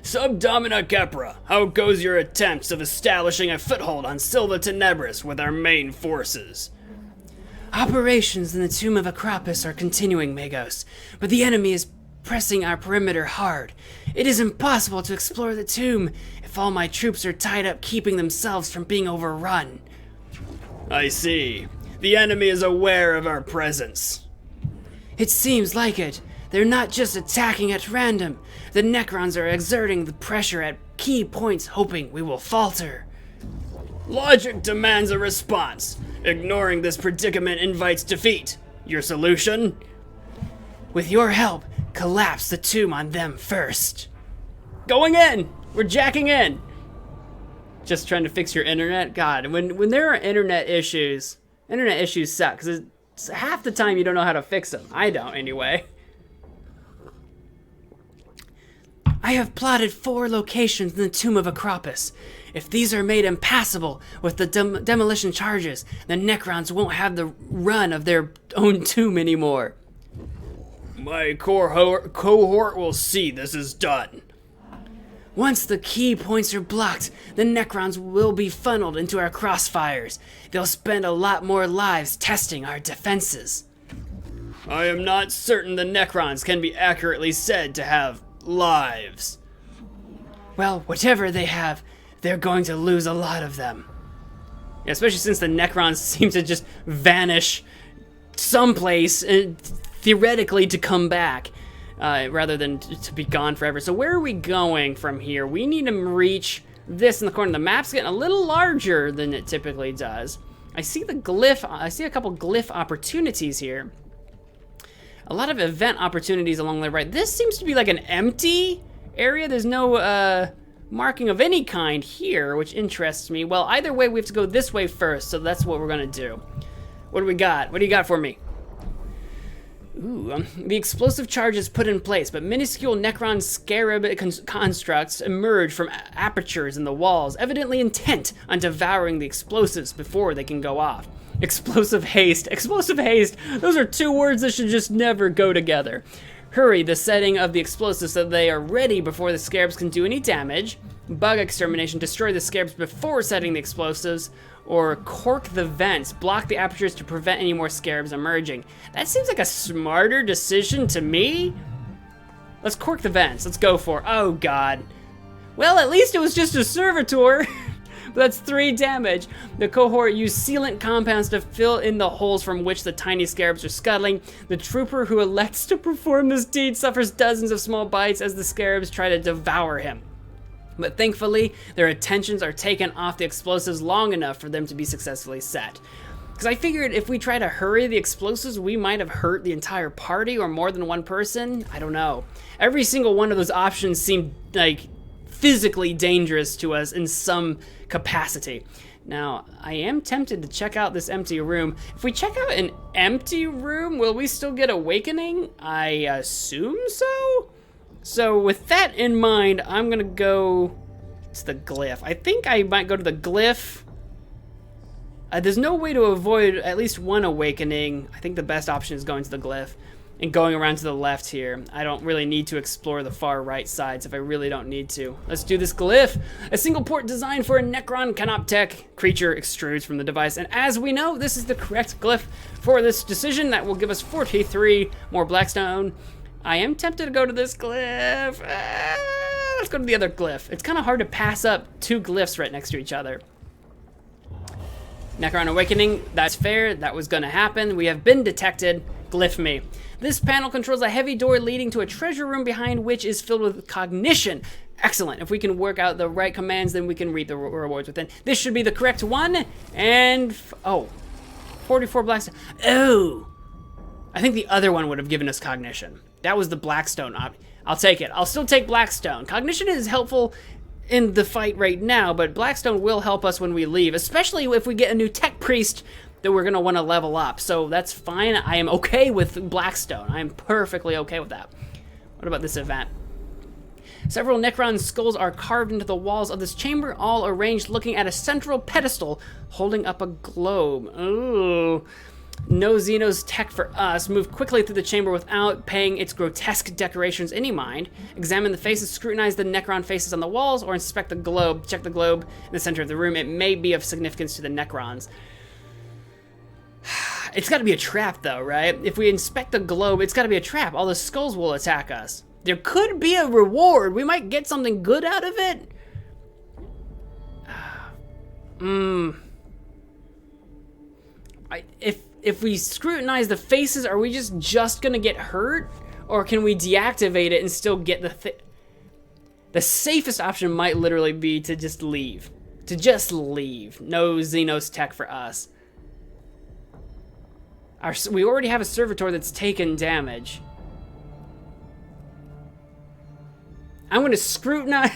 Speaker 2: Subdomina Kepra, how goes your attempts of establishing a foothold on Silva Tenebris with our main forces?
Speaker 3: Operations in the tomb of Acropus are continuing, Magos, but the enemy is pressing our perimeter hard. It is impossible to explore the tomb if all my troops are tied up keeping themselves from being overrun.
Speaker 2: I see. The enemy is aware of our presence.
Speaker 3: It seems like it. They're not just attacking at random. The Necrons are exerting the pressure at key points, hoping we will falter.
Speaker 2: Logic demands a response. Ignoring this predicament invites defeat. Your solution?
Speaker 3: With your help, collapse the tomb on them first.
Speaker 1: Going in! We're jacking in! Just trying to fix your internet? God, when there are internet issues suck, because half the time you don't know how to fix them. I don't, anyway.
Speaker 3: I have plotted 4 locations in the tomb of Acropus. If these are made impassable with the demolition charges, the Necrons won't have the run of their own tomb anymore.
Speaker 2: My cohort will see this is done.
Speaker 3: Once the key points are blocked, the Necrons will be funneled into our crossfires. They'll spend a lot more lives testing our defenses.
Speaker 2: I am not certain the Necrons can be accurately said to have lives.
Speaker 3: Well, whatever they have, they're going to lose a lot of them.
Speaker 1: Yeah, especially since the Necrons seem to just vanish someplace, theoretically to come back, rather than to be gone forever. So where are we going from here? We need to reach this in the corner. The map's getting a little larger than it typically does. I see the glyph. I see a couple glyph opportunities here. A lot of event opportunities along the right. This seems to be like an empty area. There's no marking of any kind here, which interests me. Well, either way, we have to go this way first, so that's what we're gonna do. What do we got? What do you got for me? Ooh, the explosive charge is put in place, but minuscule Necron scarab constructs emerge from apertures in the walls, evidently intent on devouring the explosives before they can go off. Explosive haste. Explosive haste. Those are 2 words that should just never go together. Hurry the setting of the explosives so they are ready before the scarabs can do any damage. Bug extermination. Destroy the scarabs before setting the explosives. Or cork the vents. Block the apertures to prevent any more scarabs emerging. That seems like a smarter decision to me. Let's cork the vents. Let's go for it. Oh, God. Well, at least it was just a servitor. That's 3 damage. The cohort used sealant compounds to fill in the holes from which the tiny scarabs are scuttling. The trooper who elects to perform this deed suffers dozens of small bites as the scarabs try to devour him. But thankfully, their attentions are taken off the explosives long enough for them to be successfully set. Because I figured if we try to hurry the explosives, we might have hurt the entire party or more than one person. I don't know. Every single one of those options seemed like physically dangerous to us in some capacity. Now, I am tempted to check out this empty room. If we check out an empty room, will we still get awakening? I assume so? So with that in mind, I'm gonna go to the glyph. I think I might go to the glyph. There's no way to avoid at least one awakening. I think the best option is going to the glyph and going around to the left here. I don't really need to explore the far right sides if I really don't need to. Let's do this glyph. A single port designed for a Necron Canoptech creature extrudes from the device. And as we know, this is the correct glyph for this decision. That will give us 43 more Blackstone. I am tempted to go to this glyph. Let's go to the other glyph. It's kind of hard to pass up 2 glyphs right next to each other. Necron Awakening, that's fair. That was gonna happen. We have been detected. Glyph me. This panel controls a heavy door leading to a treasure room behind which is filled with cognition. Excellent. If we can work out the right commands, then we can read the rewards within. This should be the correct one. And, 44 Blackstone. Oh, I think the other one would have given us cognition. That was the Blackstone. I'll take it. I'll still take Blackstone. Cognition is helpful in the fight right now, but Blackstone will help us when we leave, especially if we get a new tech priest that we're gonna want to level up. So that's fine. I am okay with Blackstone. I am perfectly okay with that. What about this event? Several Necron skulls are carved into the walls of this chamber, all arranged looking at a central pedestal holding up a globe. Ooh. No Xenos tech for us. Move quickly through the chamber without paying its grotesque decorations any mind. Examine the faces, scrutinize the Necron faces on the walls, or inspect the globe. Check the globe in the center of the room. It may be of significance to the Necrons. It's got to be a trap, though, right? If we inspect the globe, it's got to be a trap. All the skulls will attack us. There could be a reward. We might get something good out of it. If we scrutinize the faces, are we just gonna get hurt? Or can we deactivate it and still get the safest option might literally be to just leave. To just leave. No Xenos tech for us. We already have a servitor that's taken damage. I'm gonna scrutinize.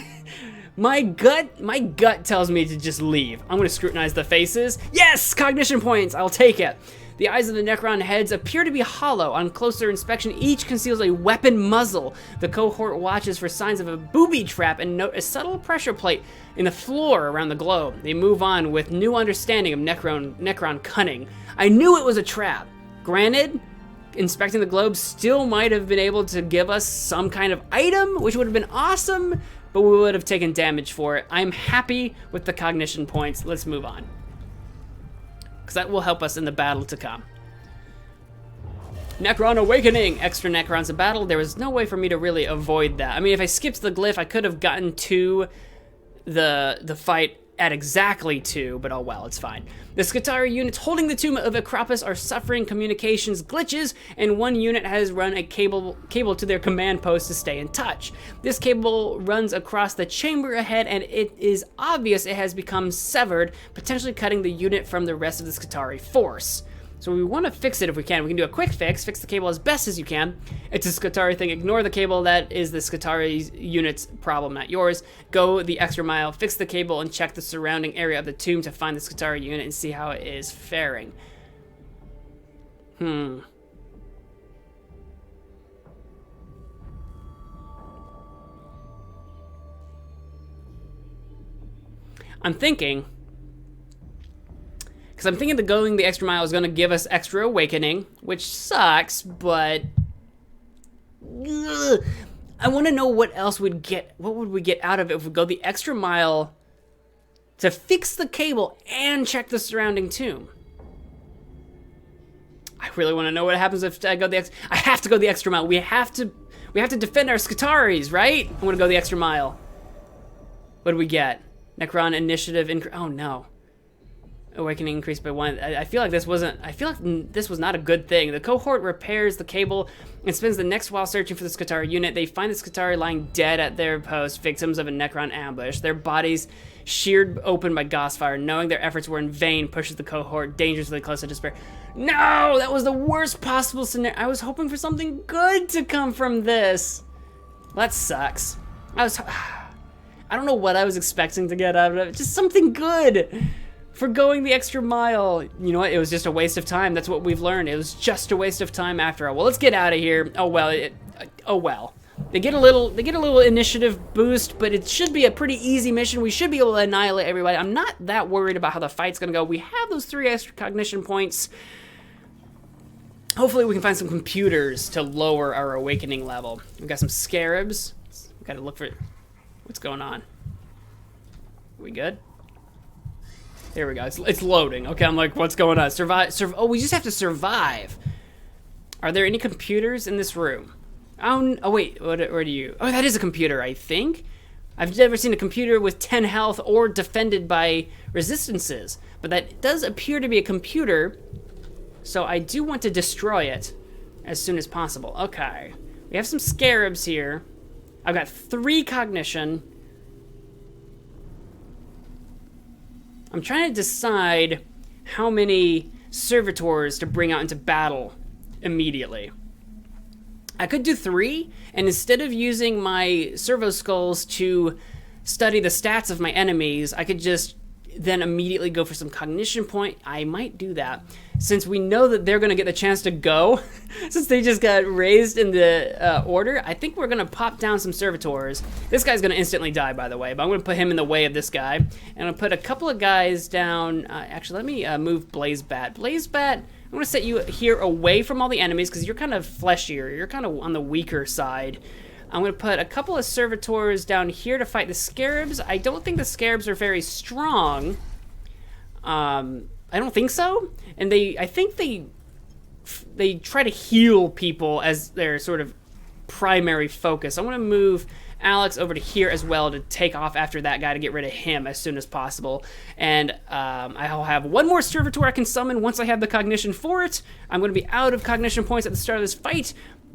Speaker 1: My gut tells me to just leave. I'm gonna scrutinize the faces. Yes, cognition points. I'll take it. The eyes of the Necron heads appear to be hollow. On closer inspection, each conceals a weapon muzzle. The cohort watches for signs of a booby trap and note a subtle pressure plate in the floor around the globe. They move on with new understanding of Necron cunning. I knew it was a trap. Granted, inspecting the globe still might have been able to give us some kind of item, which would have been awesome, but we would have taken damage for it. I'm happy with the cognition points. Let's move on, because that will help us in the battle to come. Necron Awakening! Extra Necrons in battle. There was no way for me to really avoid that. I mean, if I skipped the glyph, I could have gotten to the fight at exactly 2, but oh well, it's fine. The Skitarii units holding the Tomb of Acropus are suffering communications glitches, and one unit has run a cable to their command post to stay in touch. This cable runs across the chamber ahead, and it is obvious it has become severed, potentially cutting the unit from the rest of the Skitarii force. So we want to fix it if we can. We can do a quick fix the cable as best as you can. It's a Skitarii thing. Ignore the cable. That is the Skitarii unit's problem, not yours. Go the extra mile, fix the cable, and check the surrounding area of the tomb to find the Skitarii unit and see how it is faring. I'm thinking... because I'm thinking that going the extra mile is going to give us extra awakening, which sucks, but I want to know what else we'd get. What would we get out of it if we go the extra mile to fix the cable and check the surrounding tomb? I really want to know what happens if I go the I have to go the extra mile. We have to defend our Skitaris, right? I want to go the extra mile. What do we get? Necron initiative oh no. Awakening increased by 1. I feel like this was not a good thing. The cohort repairs the cable and spends the next while searching for the Skitarii unit. They find the Skitarii lying dead at their post, victims of a Necron ambush. Their bodies sheared open by Gaussfire. Knowing their efforts were in vain pushes the cohort dangerously close to despair. No! That was the worst possible scenario. I was hoping for something good to come from this. Well, that sucks. I don't know what I was expecting to get out of it. Just something good. For going the extra mile. You know what? It was just a waste of time. That's what we've learned. It was just a waste of time after all. Well, let's get out of here. Oh well. Oh well. They get a little initiative boost, but it should be a pretty easy mission. We should be able to annihilate everybody. I'm not that worried about how the fight's gonna go. We have those 3 extra cognition points. Hopefully we can find some computers to lower our awakening level. We've got some scarabs. We've got to look for what's going on. Are we good? There we go. It's loading. Okay, I'm like, what's going on? Survive. Oh, we just have to survive. Are there any computers in this room? Oh wait. What are you? Oh, that is a computer, I think. I've never seen a computer with 10 health or defended by resistances, but that does appear to be a computer. So I do want to destroy it as soon as possible. Okay. We have some scarabs here. I've got 3 cognition. I'm trying to decide how many servitors to bring out into battle immediately. I could do 3, and instead of using my servo skulls to study the stats of my enemies, I could just then immediately go for some cognition point. I might do that. Since we know that they're going to get the chance to go, since they just got raised in the order, I think we're going to pop down some servitors. This guy's going to instantly die, by the way, but I'm going to put him in the way of this guy. And I'll put a couple of guys down. Actually, let me move Blazebat. Blazebat, I'm going to set you here away from all the enemies because you're kind of fleshier. You're kind of on the weaker side. I'm going to put a couple of servitors down here to fight the scarabs. I don't think the scarabs are very strong. I don't think so. And I think they try to heal people as their sort of primary focus. I want to move Alex over to here as well to take off after that guy to get rid of him as soon as possible. And I'll have one more servitor I can summon once I have the cognition for it. I'm going to be out of cognition points at the start of this fight,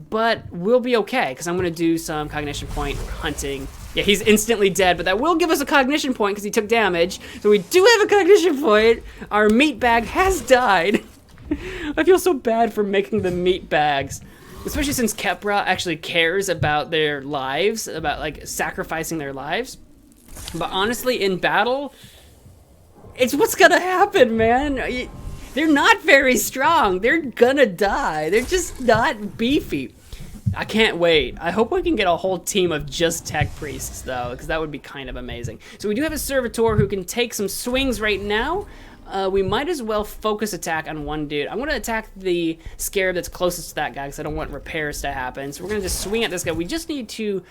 Speaker 1: but we'll be okay because I'm going to do some cognition point hunting. Yeah, he's instantly dead, but that will give us a cognition point because he took damage. So we do have a cognition point. Our meat bag has died. I feel so bad for making the meat bags. Especially since Kepra actually cares about their lives, about like sacrificing their lives. But honestly, in battle, it's what's gonna happen, man. They're not very strong. They're gonna die. They're just not beefy. I can't wait. I hope we can get a whole team of just tech priests though, because that would be kind of amazing. So we do have a servitor who can take some swings right now. We might as well focus attack on one dude. I'm going to attack the scarab that's closest to that guy because I don't want repairs to happen. So we're going to just swing at this guy. We just need to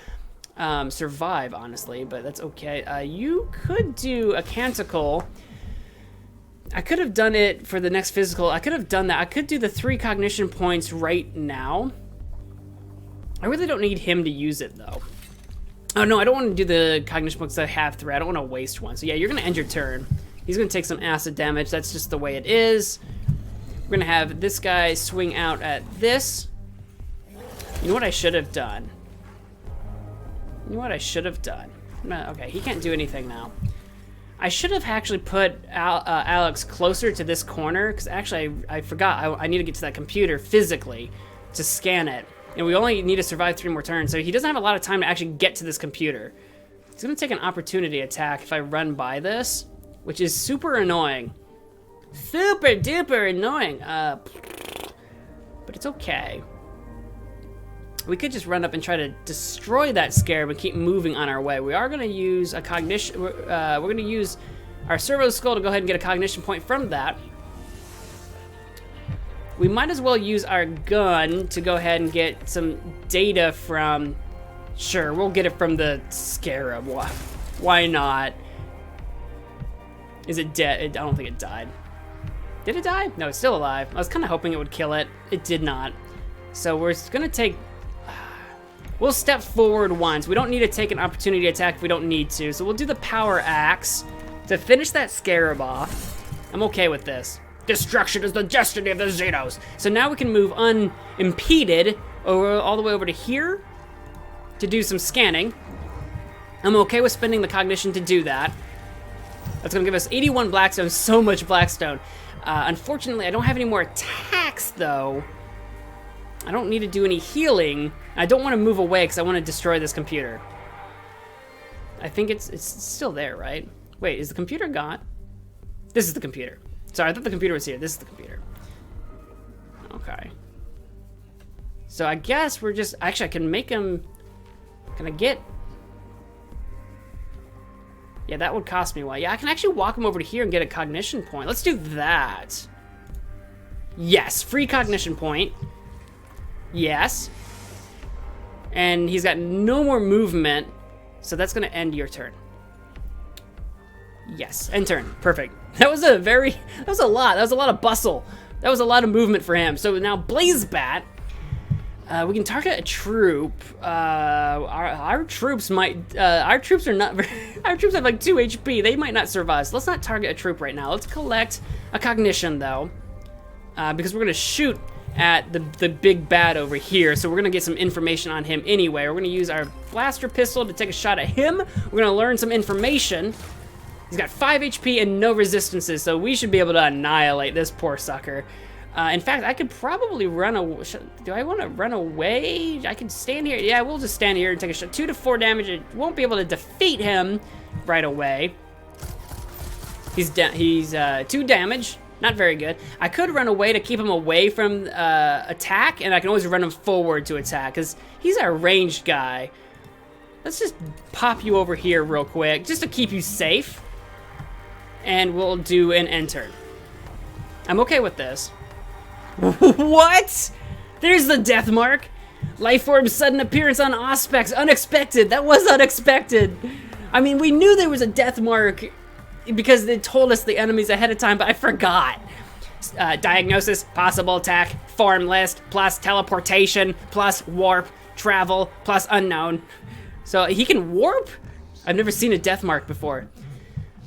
Speaker 1: survive, honestly, but that's okay. You could do a canticle. I could have done it for the next physical. I could have done that. I could do the 3 cognition points right now. I really don't need him to use it, though. Oh, no, I don't want to do the cognition points I have 3. I don't want to waste one. So, yeah, you're going to end your turn. He's going to take some acid damage. That's just the way it is. We're going to have this guy swing out at this. You know what I should have done? Okay, he can't do anything now. I should have actually put Alex closer to this corner, because actually I forgot. I need to get to that computer physically to scan it. And we only need to survive 3 more turns, so he doesn't have a lot of time to actually get to this computer. He's going to take an opportunity attack if I run by this, which is super annoying. Super duper annoying. But it's okay. We could just run up and try to destroy that scarab and keep moving on our way. We are going to use a cognition. We're going to use our servo skull to go ahead and get a cognition point from that. We might as well use our gun to go ahead and get some data from... Sure, we'll get it from the scarab. Why not? Is it dead? I don't think it died. Did it die? No, it's still alive. I was kind of hoping it would kill it. It did not. So we're going to take... We'll step forward once. We don't need to take an opportunity attack if we don't need to. So we'll do the power axe to finish that scarab off. I'm okay with this. Destruction is the destiny of the Xenos. So now we can move unimpeded all the way over to here to do some scanning. I'm okay with spending the cognition to do that. That's gonna give us 81 Blackstone, so much Blackstone. Unfortunately, I don't have any more attacks though. I don't need to do any healing. I don't wanna move away because I wanna destroy this computer. I think it's still there, right? Wait, is the computer gone? This is the computer. Sorry, I thought the computer was here. This is the computer. Okay. So I guess we're just... Actually, I can make him... Can I get... Yeah, that would cost me one. Yeah, I can actually walk him over to here and get a cognition point. Let's do that. Yes, free cognition point. Yes. And he's got no more movement, so that's going to end your turn. Yes, end turn. Perfect. That was a lot. That was a lot of bustle. That was a lot of movement for him. So now Blaze Bat. We can target a troop. Our troops might. Our troops are not. Our troops have like 2 HP. They might not survive. So let's not target a troop right now. Let's collect a cognition though, because we're gonna shoot at the big bad over here. So we're gonna get some information on him anyway. We're gonna use our blaster pistol to take a shot at him. We're gonna learn some information. He's got 5 HP and no resistances, so we should be able to annihilate this poor sucker. In fact, I could probably run away. Do I want to run away? I can stand here. Yeah, we'll just stand here and take a shot. 2 to 4 damage. It won't be able to defeat him right away. He's 2 damage. Not very good. I could run away to keep him away from attack, and I can always run him forward to attack, because he's our ranged guy. Let's just pop you over here real quick, just to keep you safe. And we'll do an end turn. I'm okay with this. What? There's the death mark. Lifeform's sudden appearance on Auspex. Unexpected. That was unexpected. I mean, we knew there was a death mark because they told us the enemies ahead of time, but I forgot. Diagnosis, possible attack, form list, plus teleportation, plus warp, travel, plus unknown. So he can warp? I've never seen a death mark before.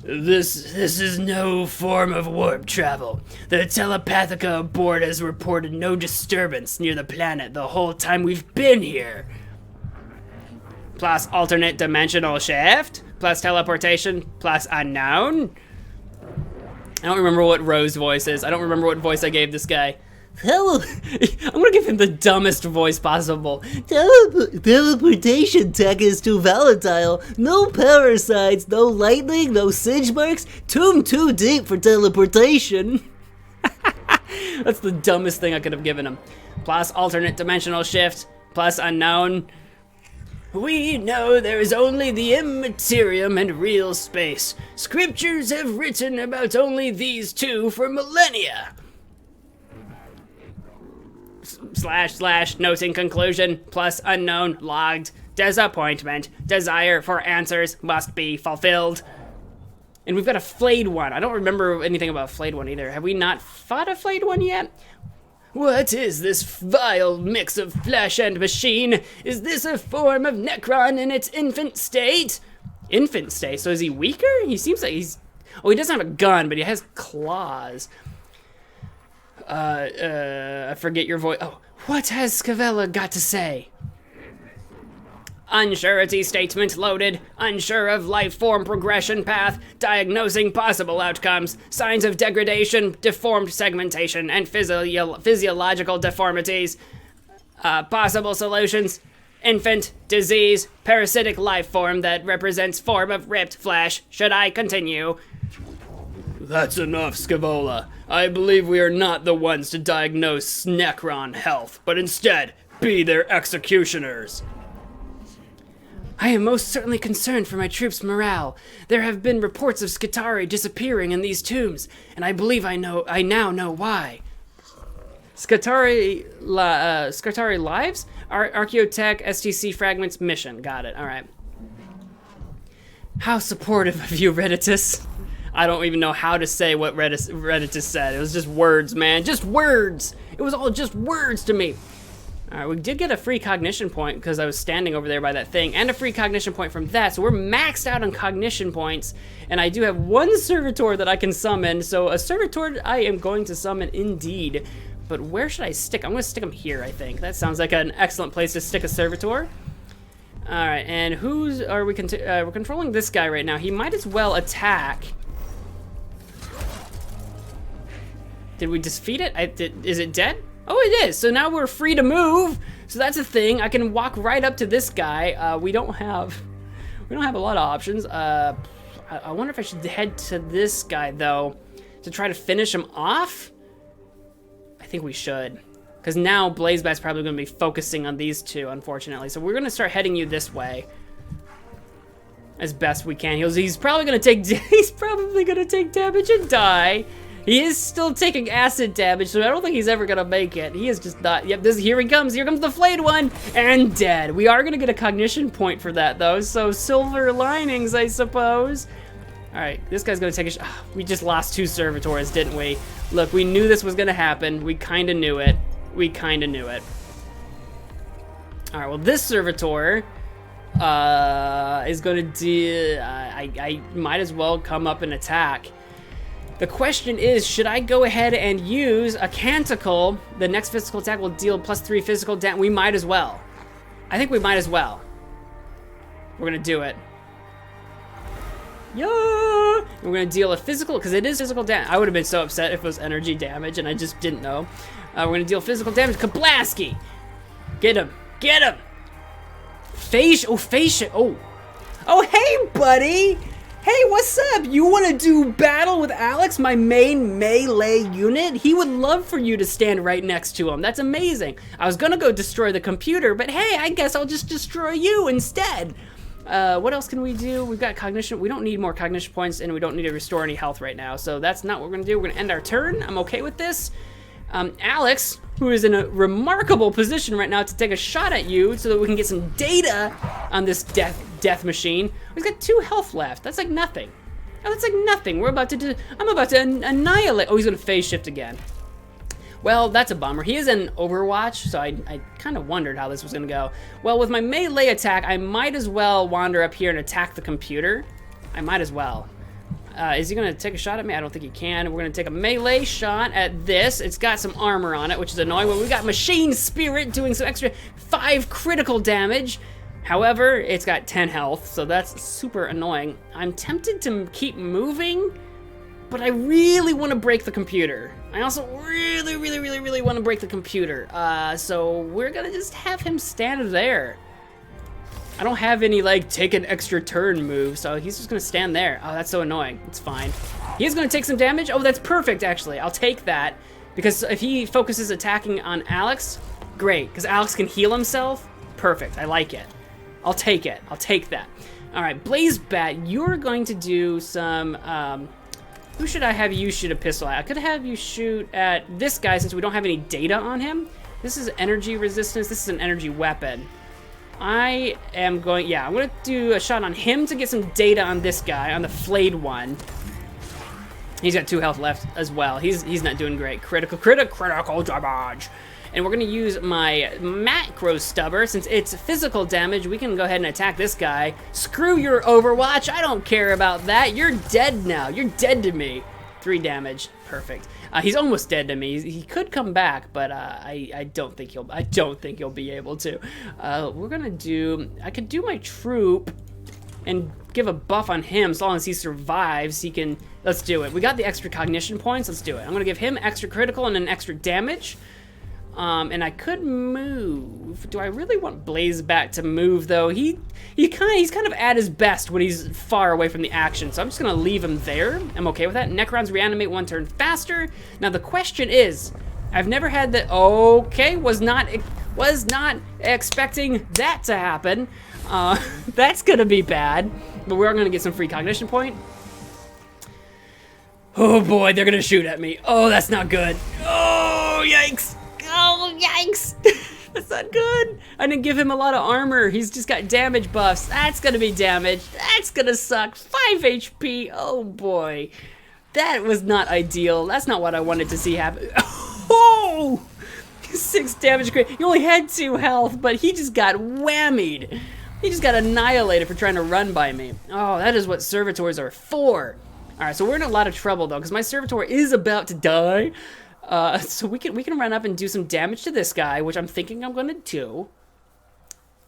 Speaker 2: This is no form of warp travel. The telepathica aboard has reported no disturbance near the planet the whole time we've been here.
Speaker 1: Plus alternate dimensional shift, plus teleportation, plus unknown. I don't remember what Rose's voice is. I don't remember what voice I gave this guy. I'm gonna give him the dumbest voice possible.
Speaker 4: Teleportation tech is too volatile. No parasites, no lightning, no singe marks. Tomb too deep for teleportation.
Speaker 1: That's the dumbest thing I could have given him. Plus alternate dimensional shift, plus unknown.
Speaker 3: We know there is only the immaterium and real space. Scriptures have written about only these two for millennia.
Speaker 1: / noting conclusion, plus unknown, logged, disappointment, desire for answers must be fulfilled. And we've got a flayed one. I don't remember anything about a flayed one either. Have we not fought a flayed one yet?
Speaker 3: What is this vile mix of flesh and machine? Is this a form of Necron in its infant state?
Speaker 1: Infant state? So is he weaker? He seems like he's... Oh, he doesn't have a gun, but he has claws. I forget your voice. Oh, what has Scavella got to say? Unsurety statement loaded. Unsure of life form progression path. Diagnosing possible outcomes. Signs of degradation, deformed segmentation, and physiological deformities. Possible solutions. Infant, disease, parasitic life form that represents form of ripped flesh. Should I continue?
Speaker 2: That's enough, Scavola. I believe we are not the ones to diagnose Necron health, but instead be their executioners.
Speaker 1: I am most certainly concerned for my troops' morale. There have been reports of Skitarii disappearing in these tombs, and I believe I now know why. Skitarii lives? Archaeotech STC fragments mission. Got it. All right. How supportive of you, Redditus. I don't even know how to say what Redditus said. It was just words, man. Just words. It was all just words to me. All right, we did get a free cognition point because I was standing over there by that thing, and a free cognition point from that, so we're maxed out on cognition points, and I do have one servitor that I can summon, so a servitor I am going to summon indeed. But where should I stick? I'm going to stick him here, I think. That sounds like an excellent place to stick a servitor. All right, and who's are we? We're controlling this guy right now. He might as well attack. Did we defeat it? Is it dead? Oh, it is. So now we're free to move. So that's a thing. I can walk right up to this guy. We don't have a lot of options. I wonder if I should head to this guy though, to try to finish him off. I think we should, because now Blazebat's probably going to be focusing on these two, unfortunately. So we're going to start heading you this way as best we can. He's probably going to take damage and die. He is still taking acid damage, so I don't think he's ever gonna make it. He is just not. Yep, here he comes. Here comes the flayed one, and dead. We are gonna get a cognition point for that though, so silver linings, I suppose. All right, this guy's gonna take a shot. We just lost 2 servitors, didn't we? Look, we knew this was gonna happen. We kind of knew it. All right, well, this servitor is gonna do. I might as well come up and attack. The question is, should I go ahead and use a Canticle? The next physical attack will deal +3 physical damage. We might as well. I think we might as well. We're gonna do it. Yeah! We're gonna deal a physical, because it is physical damage. I would have been so upset if it was energy damage and I just didn't know. We're gonna deal physical damage. Kablasky! Get him! Get him! Oh, hey, buddy! Hey, what's up? You want to do battle with Alex, my main melee unit? He would love for you to stand right next to him. That's amazing. I was gonna go destroy the computer, but hey, I guess I'll just destroy you instead. What else can we do? We've got cognition. We don't need more cognition points, and we don't need to restore any health right now, so that's not what we're gonna do. We're gonna end our turn. I'm okay with this. Alex, who is in a remarkable position right now to take a shot at you so that we can get some data on this death machine. He's got 2 health left. That's like nothing. Oh, that's like nothing. I'm about to annihilate. Oh, he's gonna phase shift again. Well, that's a bummer. He is in Overwatch, so I kind of wondered how this was going to go. Well, with my melee attack, I might as well wander up here and attack the computer. I might as well. Is he going to take a shot at me? I don't think he can. We're going to take a melee shot at this. It's got some armor on it, which is annoying. Well, we got Machine Spirit doing some extra 5 critical damage. However, it's got 10 health, so that's super annoying. I'm tempted to keep moving, but I really want to break the computer. I also really want to break the computer. So we're going to just have him stand there. I don't have any, like, take an extra turn move, so he's just gonna stand there. Oh, that's so annoying. It's fine. He is gonna take some damage. Oh, that's perfect, actually. I'll take that, because if he focuses attacking on Alex, great, because Alex can heal himself. Perfect, I like it. I'll take it. I'll take that. All right, Blaze Bat, you're going to do some, who should I have you shoot a pistol at? I could have you shoot at this guy, since we don't have any data on him. This is energy resistance. This is an energy weapon. I'm going to do a shot on him to get some data on this guy, on the flayed one. He's got 2 health left as well. He's not doing great. Critical damage. And we're going to use my macro stubber. Since it's physical damage, we can go ahead and attack this guy. Screw your Overwatch. I don't care about that. You're dead now. You're dead to me. 3 damage. Perfect. He's almost dead to me. He could come back, but I don't think he'll be able to. We're gonna do. I could do my troop and give a buff on him as long as he survives. He can. Let's do it. We got the extra cognition points. Let's do it. I'm gonna give him extra critical and an extra damage. And I could move. Do I really want Blaze Bat to move though? He's kind of at his best when he's far away from the action. So I'm just gonna leave him there. I'm okay with that. Necrons reanimate 1 turn faster. Now the question is, I've never had that. Okay, was not expecting that to happen. That's gonna be bad. But we're gonna get some free cognition point. Oh boy, they're gonna shoot at me. Oh, that's not good. Oh, yikes. Oh, yikes! That's not good. I didn't give him a lot of armor. He's just got damage buffs. That's gonna be damage. That's gonna suck. 5 HP. Oh boy. That was not ideal. That's not what I wanted to see happen. Oh! 6 damage. He only had 2 health, but he just got whammied. He just got annihilated for trying to run by me. Oh, that is what servitors are for. Alright, so we're in a lot of trouble though, because my servitor is about to die. So we can run up and do some damage to this guy, which I'm thinking I'm gonna do.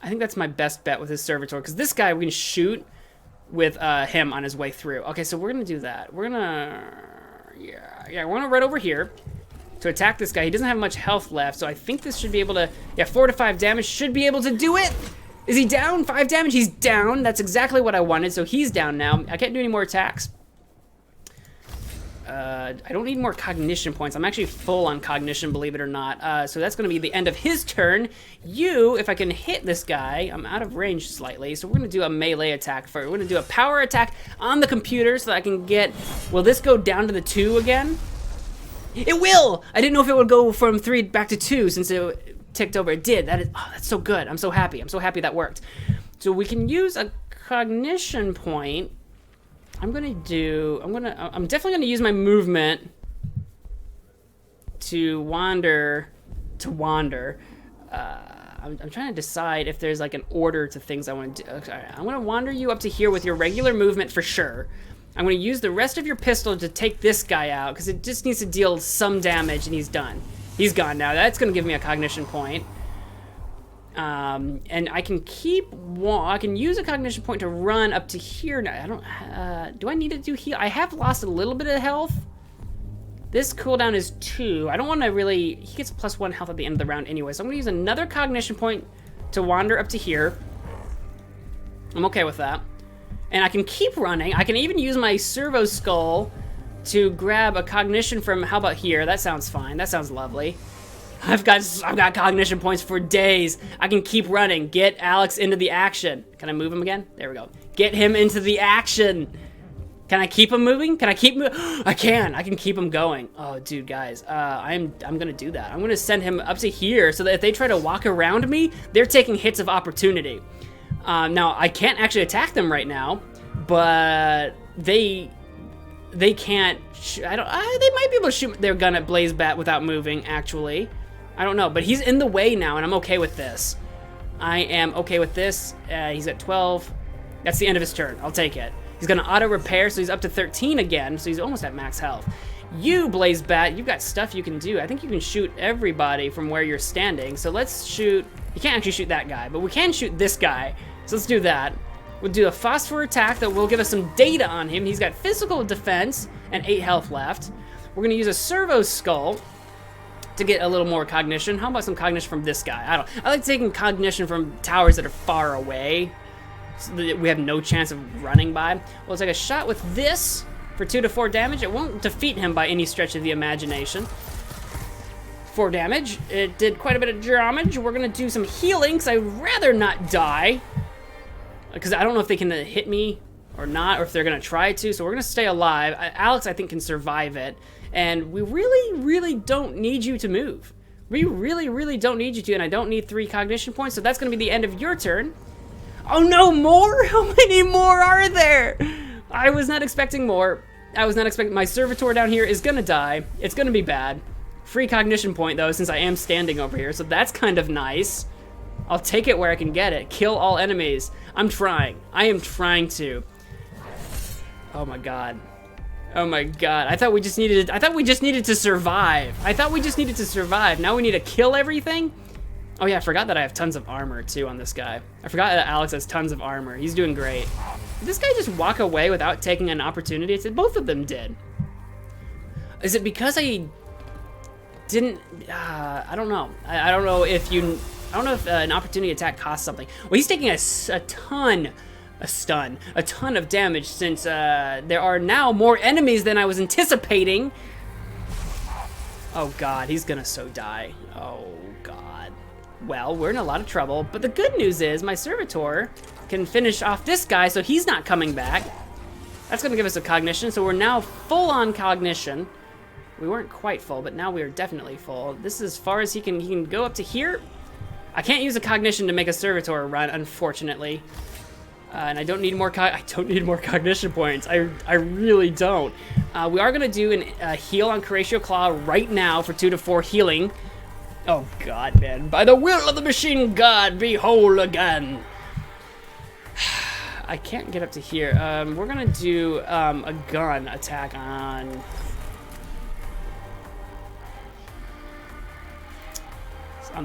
Speaker 1: I think that's my best bet with his servitor, because this guy we can shoot with him on his way through. Okay, so we're gonna do that. We're gonna, we're gonna run over here to attack this guy. He doesn't have much health left, so I think this should be able to, 4 to 5 damage should be able to do it. Is he down? 5 damage? He's down. That's exactly what I wanted, so he's down now. I can't do any more attacks. I don't need more cognition points. I'm actually full on cognition, believe it or not. So that's going to be the end of his turn. If I can hit this guy, I'm out of range slightly, so we're going to do a melee attack first. We're going to do a power attack on the computer so that I can get... Will this go down to the 2 again? It will! I didn't know if it would go from 3 back to 2 since it ticked over. It did. That's so good. I'm so happy. I'm so happy that worked. So we can use a cognition point. I'm definitely gonna use my movement to wander. I'm trying to decide if there's like an order to things I want to do. Okay, I'm gonna wander you up to here with your regular movement for sure. I'm gonna use the rest of your pistol to take this guy out because it just needs to deal some damage and he's done. He's gone now. That's gonna give me a cognition point. And I can use a cognition point to run up to here. Now, do I need to do heal? I have lost a little bit of health. This cooldown is 2. I don't want to really, he gets +1 health at the end of the round anyway, so I'm going to use another cognition point to wander up to here. I'm okay with that. And I can keep running. I can even use my servo skull to grab a cognition from, how about here? That sounds fine. That sounds lovely. I've got cognition points for days. I can keep running. Get Alex into the action. Can I move him again? There we go. Get him into the action. Can I keep him moving? Can I keep moving? I can. I can keep him going. Oh, dude, guys. I'm gonna do that. I'm gonna send him up to here so that if they try to walk around me, they're taking hits of opportunity. Now, I can't actually attack them right now, but they they can't. They might be able to shoot their gun at Blaze Bat without moving. Actually, I don't know. But he's in the way now, and I'm okay with this. I am okay with this. He's at 12. That's the end of his turn. I'll take it. He's gonna auto repair, so he's up to 13 again. So he's almost at max health. You, Blaze Bat, you've got stuff you can do. I think you can shoot everybody from where you're standing. So let's shoot. You can't actually shoot that guy, but we can shoot this guy. So let's do that. We'll do a phosphor attack that will give us some data on him. He's got physical defense and 8 health left. We're gonna use a servo skull to get a little more cognition. How about some cognition from this guy? I like taking cognition from towers that are far away, so that we have no chance of running by. We'll take a shot with this for 2 to 4 damage. It won't defeat him by any stretch of the imagination. 4 damage. It did quite a bit of damage. We're gonna do some healing, because I'd rather not die. Because I don't know if they can hit me or not, or if they're gonna try to, so we're gonna stay alive. Alex, I think, can survive it. And we really, really don't need you to move. We really, really don't need you to, and I don't need 3 cognition points, so that's gonna be the end of your turn. Oh no, more? How many more are there? I was not expecting more. I was not expecting. My servitor down here is gonna die. It's gonna be bad. Free cognition point though, since I am standing over here, so that's kind of nice. I'll take it where I can get it. Kill all enemies. I'm trying. I am trying to. Oh my god. Oh my god. I thought we just needed to survive. I thought we just needed to survive. Now we need to kill everything? Oh yeah, I forgot that I have tons of armor too on this guy. I forgot that Alex has tons of armor. He's doing great. Did this guy just walk away without taking an opportunity? It said both of them did. Is it because I didn't, I don't know. I don't know if an opportunity attack costs something. Well, he's taking a ton of damage, since there are now more enemies than I was anticipating. Oh god, he's gonna so die. Oh god. Well, we're in a lot of trouble, but the good news is my servitor can finish off this guy, so he's not coming back. That's gonna give us a cognition, so we're now full on cognition. We weren't quite full, but now we are definitely full. This is as far as he can go up to here. I can't use a cognition to make a servitor run, unfortunately. And I don't need more cognition points. I really don't. We are gonna do a heal on Horatio Claw right now for 2 to 4 healing. Oh god, man. By the will of the machine god, be whole again. I can't get up to here. We're gonna do a gun attack on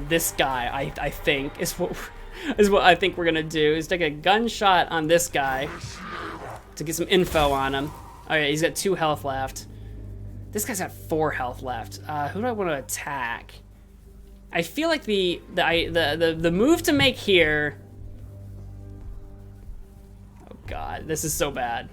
Speaker 1: this guy. I think is what I think we're gonna do, is take a gunshot on this guy to get some info on him. Alright, he's got 2 health left. This guy's got 4 health left. Who do I want to attack? I feel like the move to make here. Oh god, this is so bad.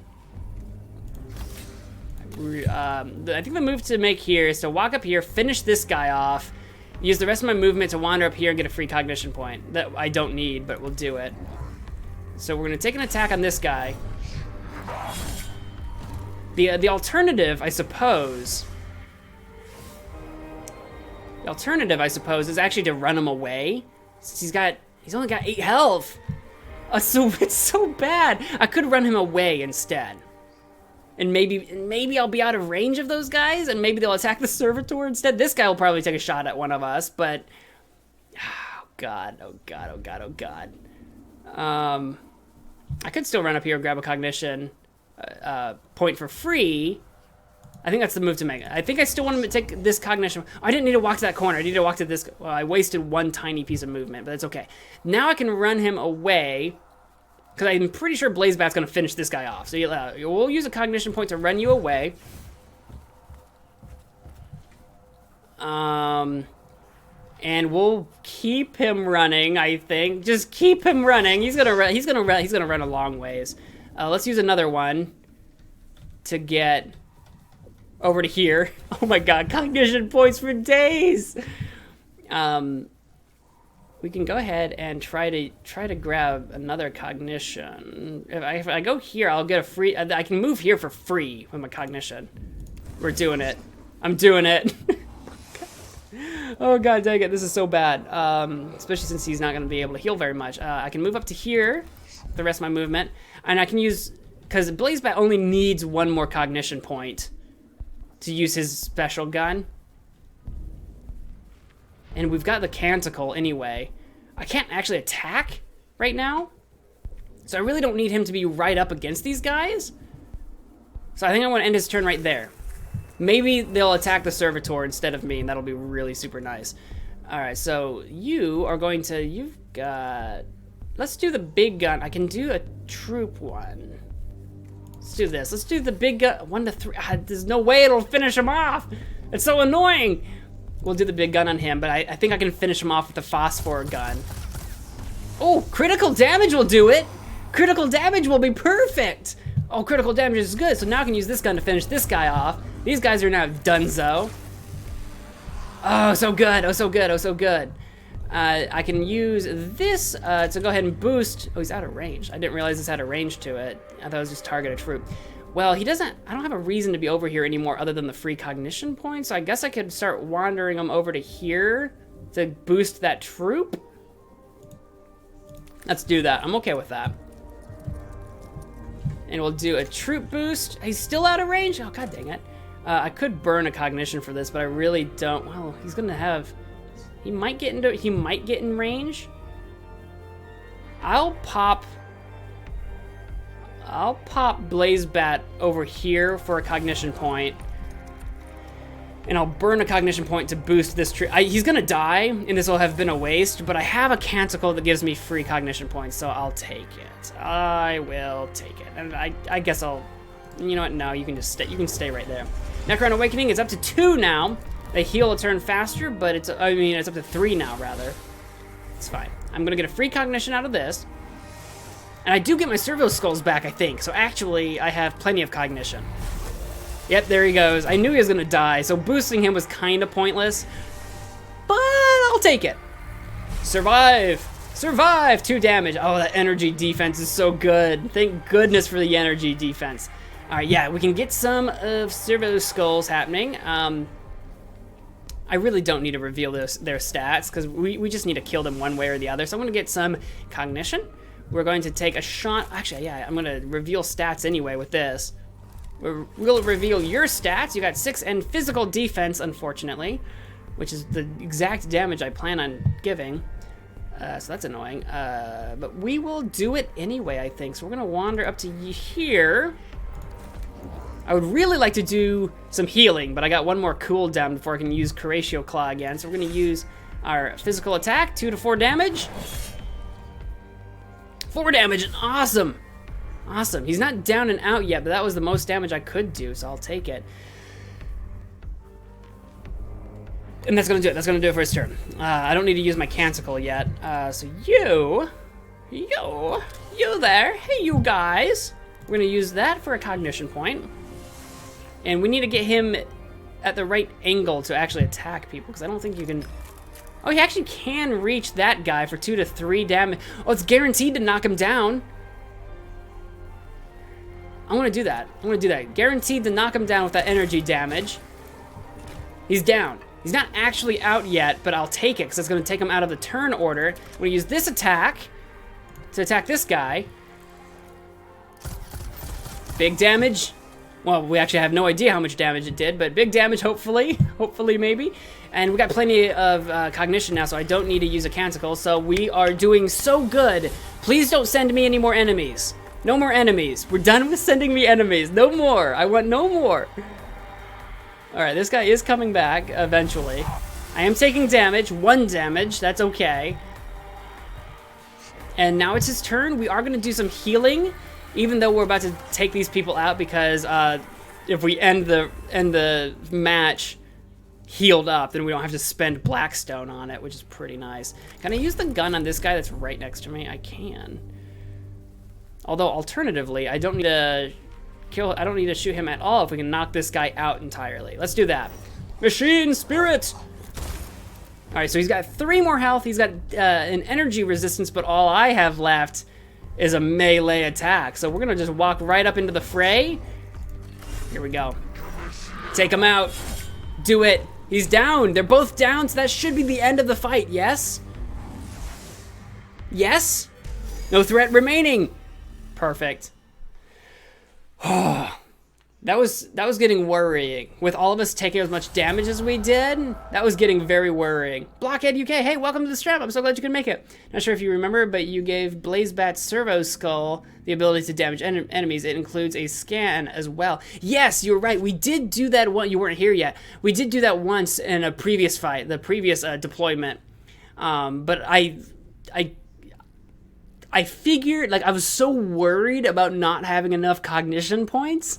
Speaker 1: I think the move to make here is to walk up here, finish this guy off, use the rest of my movement to wander up here and get a free cognition point. That I don't need, but we'll do it. So we're gonna take an attack on this guy. The alternative, I suppose. The alternative, I suppose, is actually to run him away. Since he's only got 8 health. So it's so bad. I could run him away instead. And maybe I'll be out of range of those guys, and maybe they'll attack the servitor instead. This guy will probably take a shot at one of us, but oh god, oh god, oh god, oh god. I could still run up here and grab a cognition point for free. I think that's the move to make. I think I still want to take this cognition. I didn't need to walk to that corner. I need to walk to this. Well, I wasted 1 tiny piece of movement, but that's okay. Now I can run him away, because I'm pretty sure Blaze Bat's going to finish this guy off. So we'll use a cognition point to run you away. And we'll keep him running, I think. Just keep him running. He's gonna run a long ways. Let's use another one to get over to here. Oh my god, cognition points for days. We can go ahead and try to grab another cognition. If I go here, I'll get a free. I can move here for free with my cognition. We're doing it. I'm doing it. Oh god dang it, this is so bad. Especially since he's not going to be able to heal very much. I can move up to here, the rest of my movement, and I can use because Blazebat only needs one more cognition point to use his special gun. And we've got the Canticle anyway. I can't actually attack right now, so I really don't need him to be right up against these guys. So I think I want to end his turn right there. Maybe they'll attack the Servitor instead of me, and that'll be really super nice. Alright, so you are going to... You've got... Let's do the big gun. I can do a troop one. Let's do this. Let's do the big gun. 1 to 3. There's no way it'll finish him off. It's so annoying. We'll do the big gun on him, but I think I can finish him off with the phosphor gun. Oh, critical damage will do it. Critical damage will be perfect. Oh, critical damage is good. So now I can use this gun to finish this guy off. These guys are now donezo. Oh, so good. Oh, so good. Oh, so good. I can use this to go ahead and boost. Oh, he's out of range. I didn't realize this had a range to it. I thought it was just target a troop. Well, he doesn't, I don't have a reason to be over here anymore other than the free cognition points, so I guess I could start wandering him over to here to boost that troop. Let's do that. I'm okay with that. And we'll do a troop boost. He's still out of range? Oh, god dang it. I could burn a cognition for this, but I really don't. Well, he's gonna have, he might get in range. I'll pop Blazebat over here for a cognition point, and I'll burn a cognition point to boost this tree. He's gonna die, and this will have been a waste, but I have a Canticle that gives me free cognition points, so I'll take it. I will take it, and I guess I'll, you know what, no, you can just stay, you can stay right there. Necron Awakening is up to 2 now. They heal a turn faster, but it's, I mean, it's up to 3 now, rather. It's fine. I'm gonna get a free cognition out of this. And I do get my Servo Skulls back, I think. So actually, I have plenty of cognition. Yep, there he goes. I knew he was gonna die, so boosting him was kind of pointless. But I'll take it. Survive! Survive! 2 damage. Oh, that energy defense is so good. Thank goodness for the energy defense. Alright, yeah, we can get some of Servo Skulls happening. I really don't need to reveal their stats, because we just need to kill them one way or the other. So I'm gonna get some cognition. We're going to take a shot. Actually, yeah, I'm gonna reveal stats anyway with this. We'll reveal your stats. You got 6 and physical defense, unfortunately, which is the exact damage I plan on giving. So that's annoying. But we will do it anyway, I think. So we're gonna wander up to here. I would really like to do some healing, but I got 1 more cooldown before I can use Curatio Claw again. So we're gonna use our physical attack, 2 to 4 damage. 4 damage, awesome. Awesome. He's not down and out yet, but that was the most damage I could do, so I'll take it. And that's gonna do it. That's gonna do it for his turn. I don't need to use my Canticle yet. So you there, hey you guys. We're gonna use that for a cognition point. And we need to get him at the right angle to actually attack people, because I don't think you can... Oh, he actually can reach that guy for 2 to 3 damage. Oh, it's guaranteed to knock him down. I want to do that. I want to do that. Guaranteed to knock him down with that energy damage. He's down. He's not actually out yet, but I'll take it because it's going to take him out of the turn order. I'm going to use this attack to attack this guy. Big damage. Well, we actually have no idea how much damage it did, but big damage, hopefully. Hopefully, maybe. And we got plenty of cognition now, so I don't need to use a Canticle, so we are doing so good. Please don't send me any more enemies. No more enemies. We're done with sending me enemies. No more. I want no more. Alright, this guy is coming back eventually. I am taking damage. 1 damage. That's okay. And now it's his turn. We are going to do some healing, even though we're about to take these people out, because if we end the match healed up, then we don't have to spend Blackstone on it, which is pretty nice. Can I use the gun on this guy that's right next to me? I can. Although alternatively, I don't need to shoot him at all if we can knock this guy out entirely. Let's do that. Machine Spirit! Alright, so he's got 3 more health. He's got an energy resistance, but all I have left is a melee attack. So we're gonna just walk right up into the fray. Here we go. Take him out. Do it. He's down. They're both down, so that should be the end of the fight, yes? Yes? No threat remaining. Perfect. That was getting worrying. With all of us taking as much damage as we did, that was getting very worrying. Blockhead UK, hey, welcome to the strap. I'm so glad you could make it. Not sure if you remember, but you gave Blazebat's Servo Skull the ability to damage enemies. It includes a scan as well. Yes, you're right. We did do that one. You weren't here yet. We did do that once in a previous fight, the previous deployment. But I figured, like, I was so worried about not having enough cognition points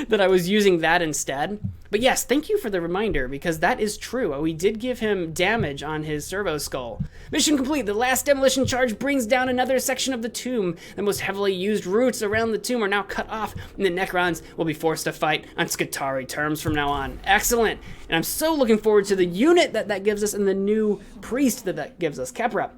Speaker 1: that I was using that instead. But yes, thank you for the reminder, because that is true. We did give him damage on his servo skull. Mission complete. The last demolition charge brings down another section of the tomb. The most heavily used routes around the tomb are now cut off, and the Necrons will be forced to fight on Skitarii terms from now on. Excellent. And I'm so looking forward to the unit that gives us and the new priest that gives us. Kepra,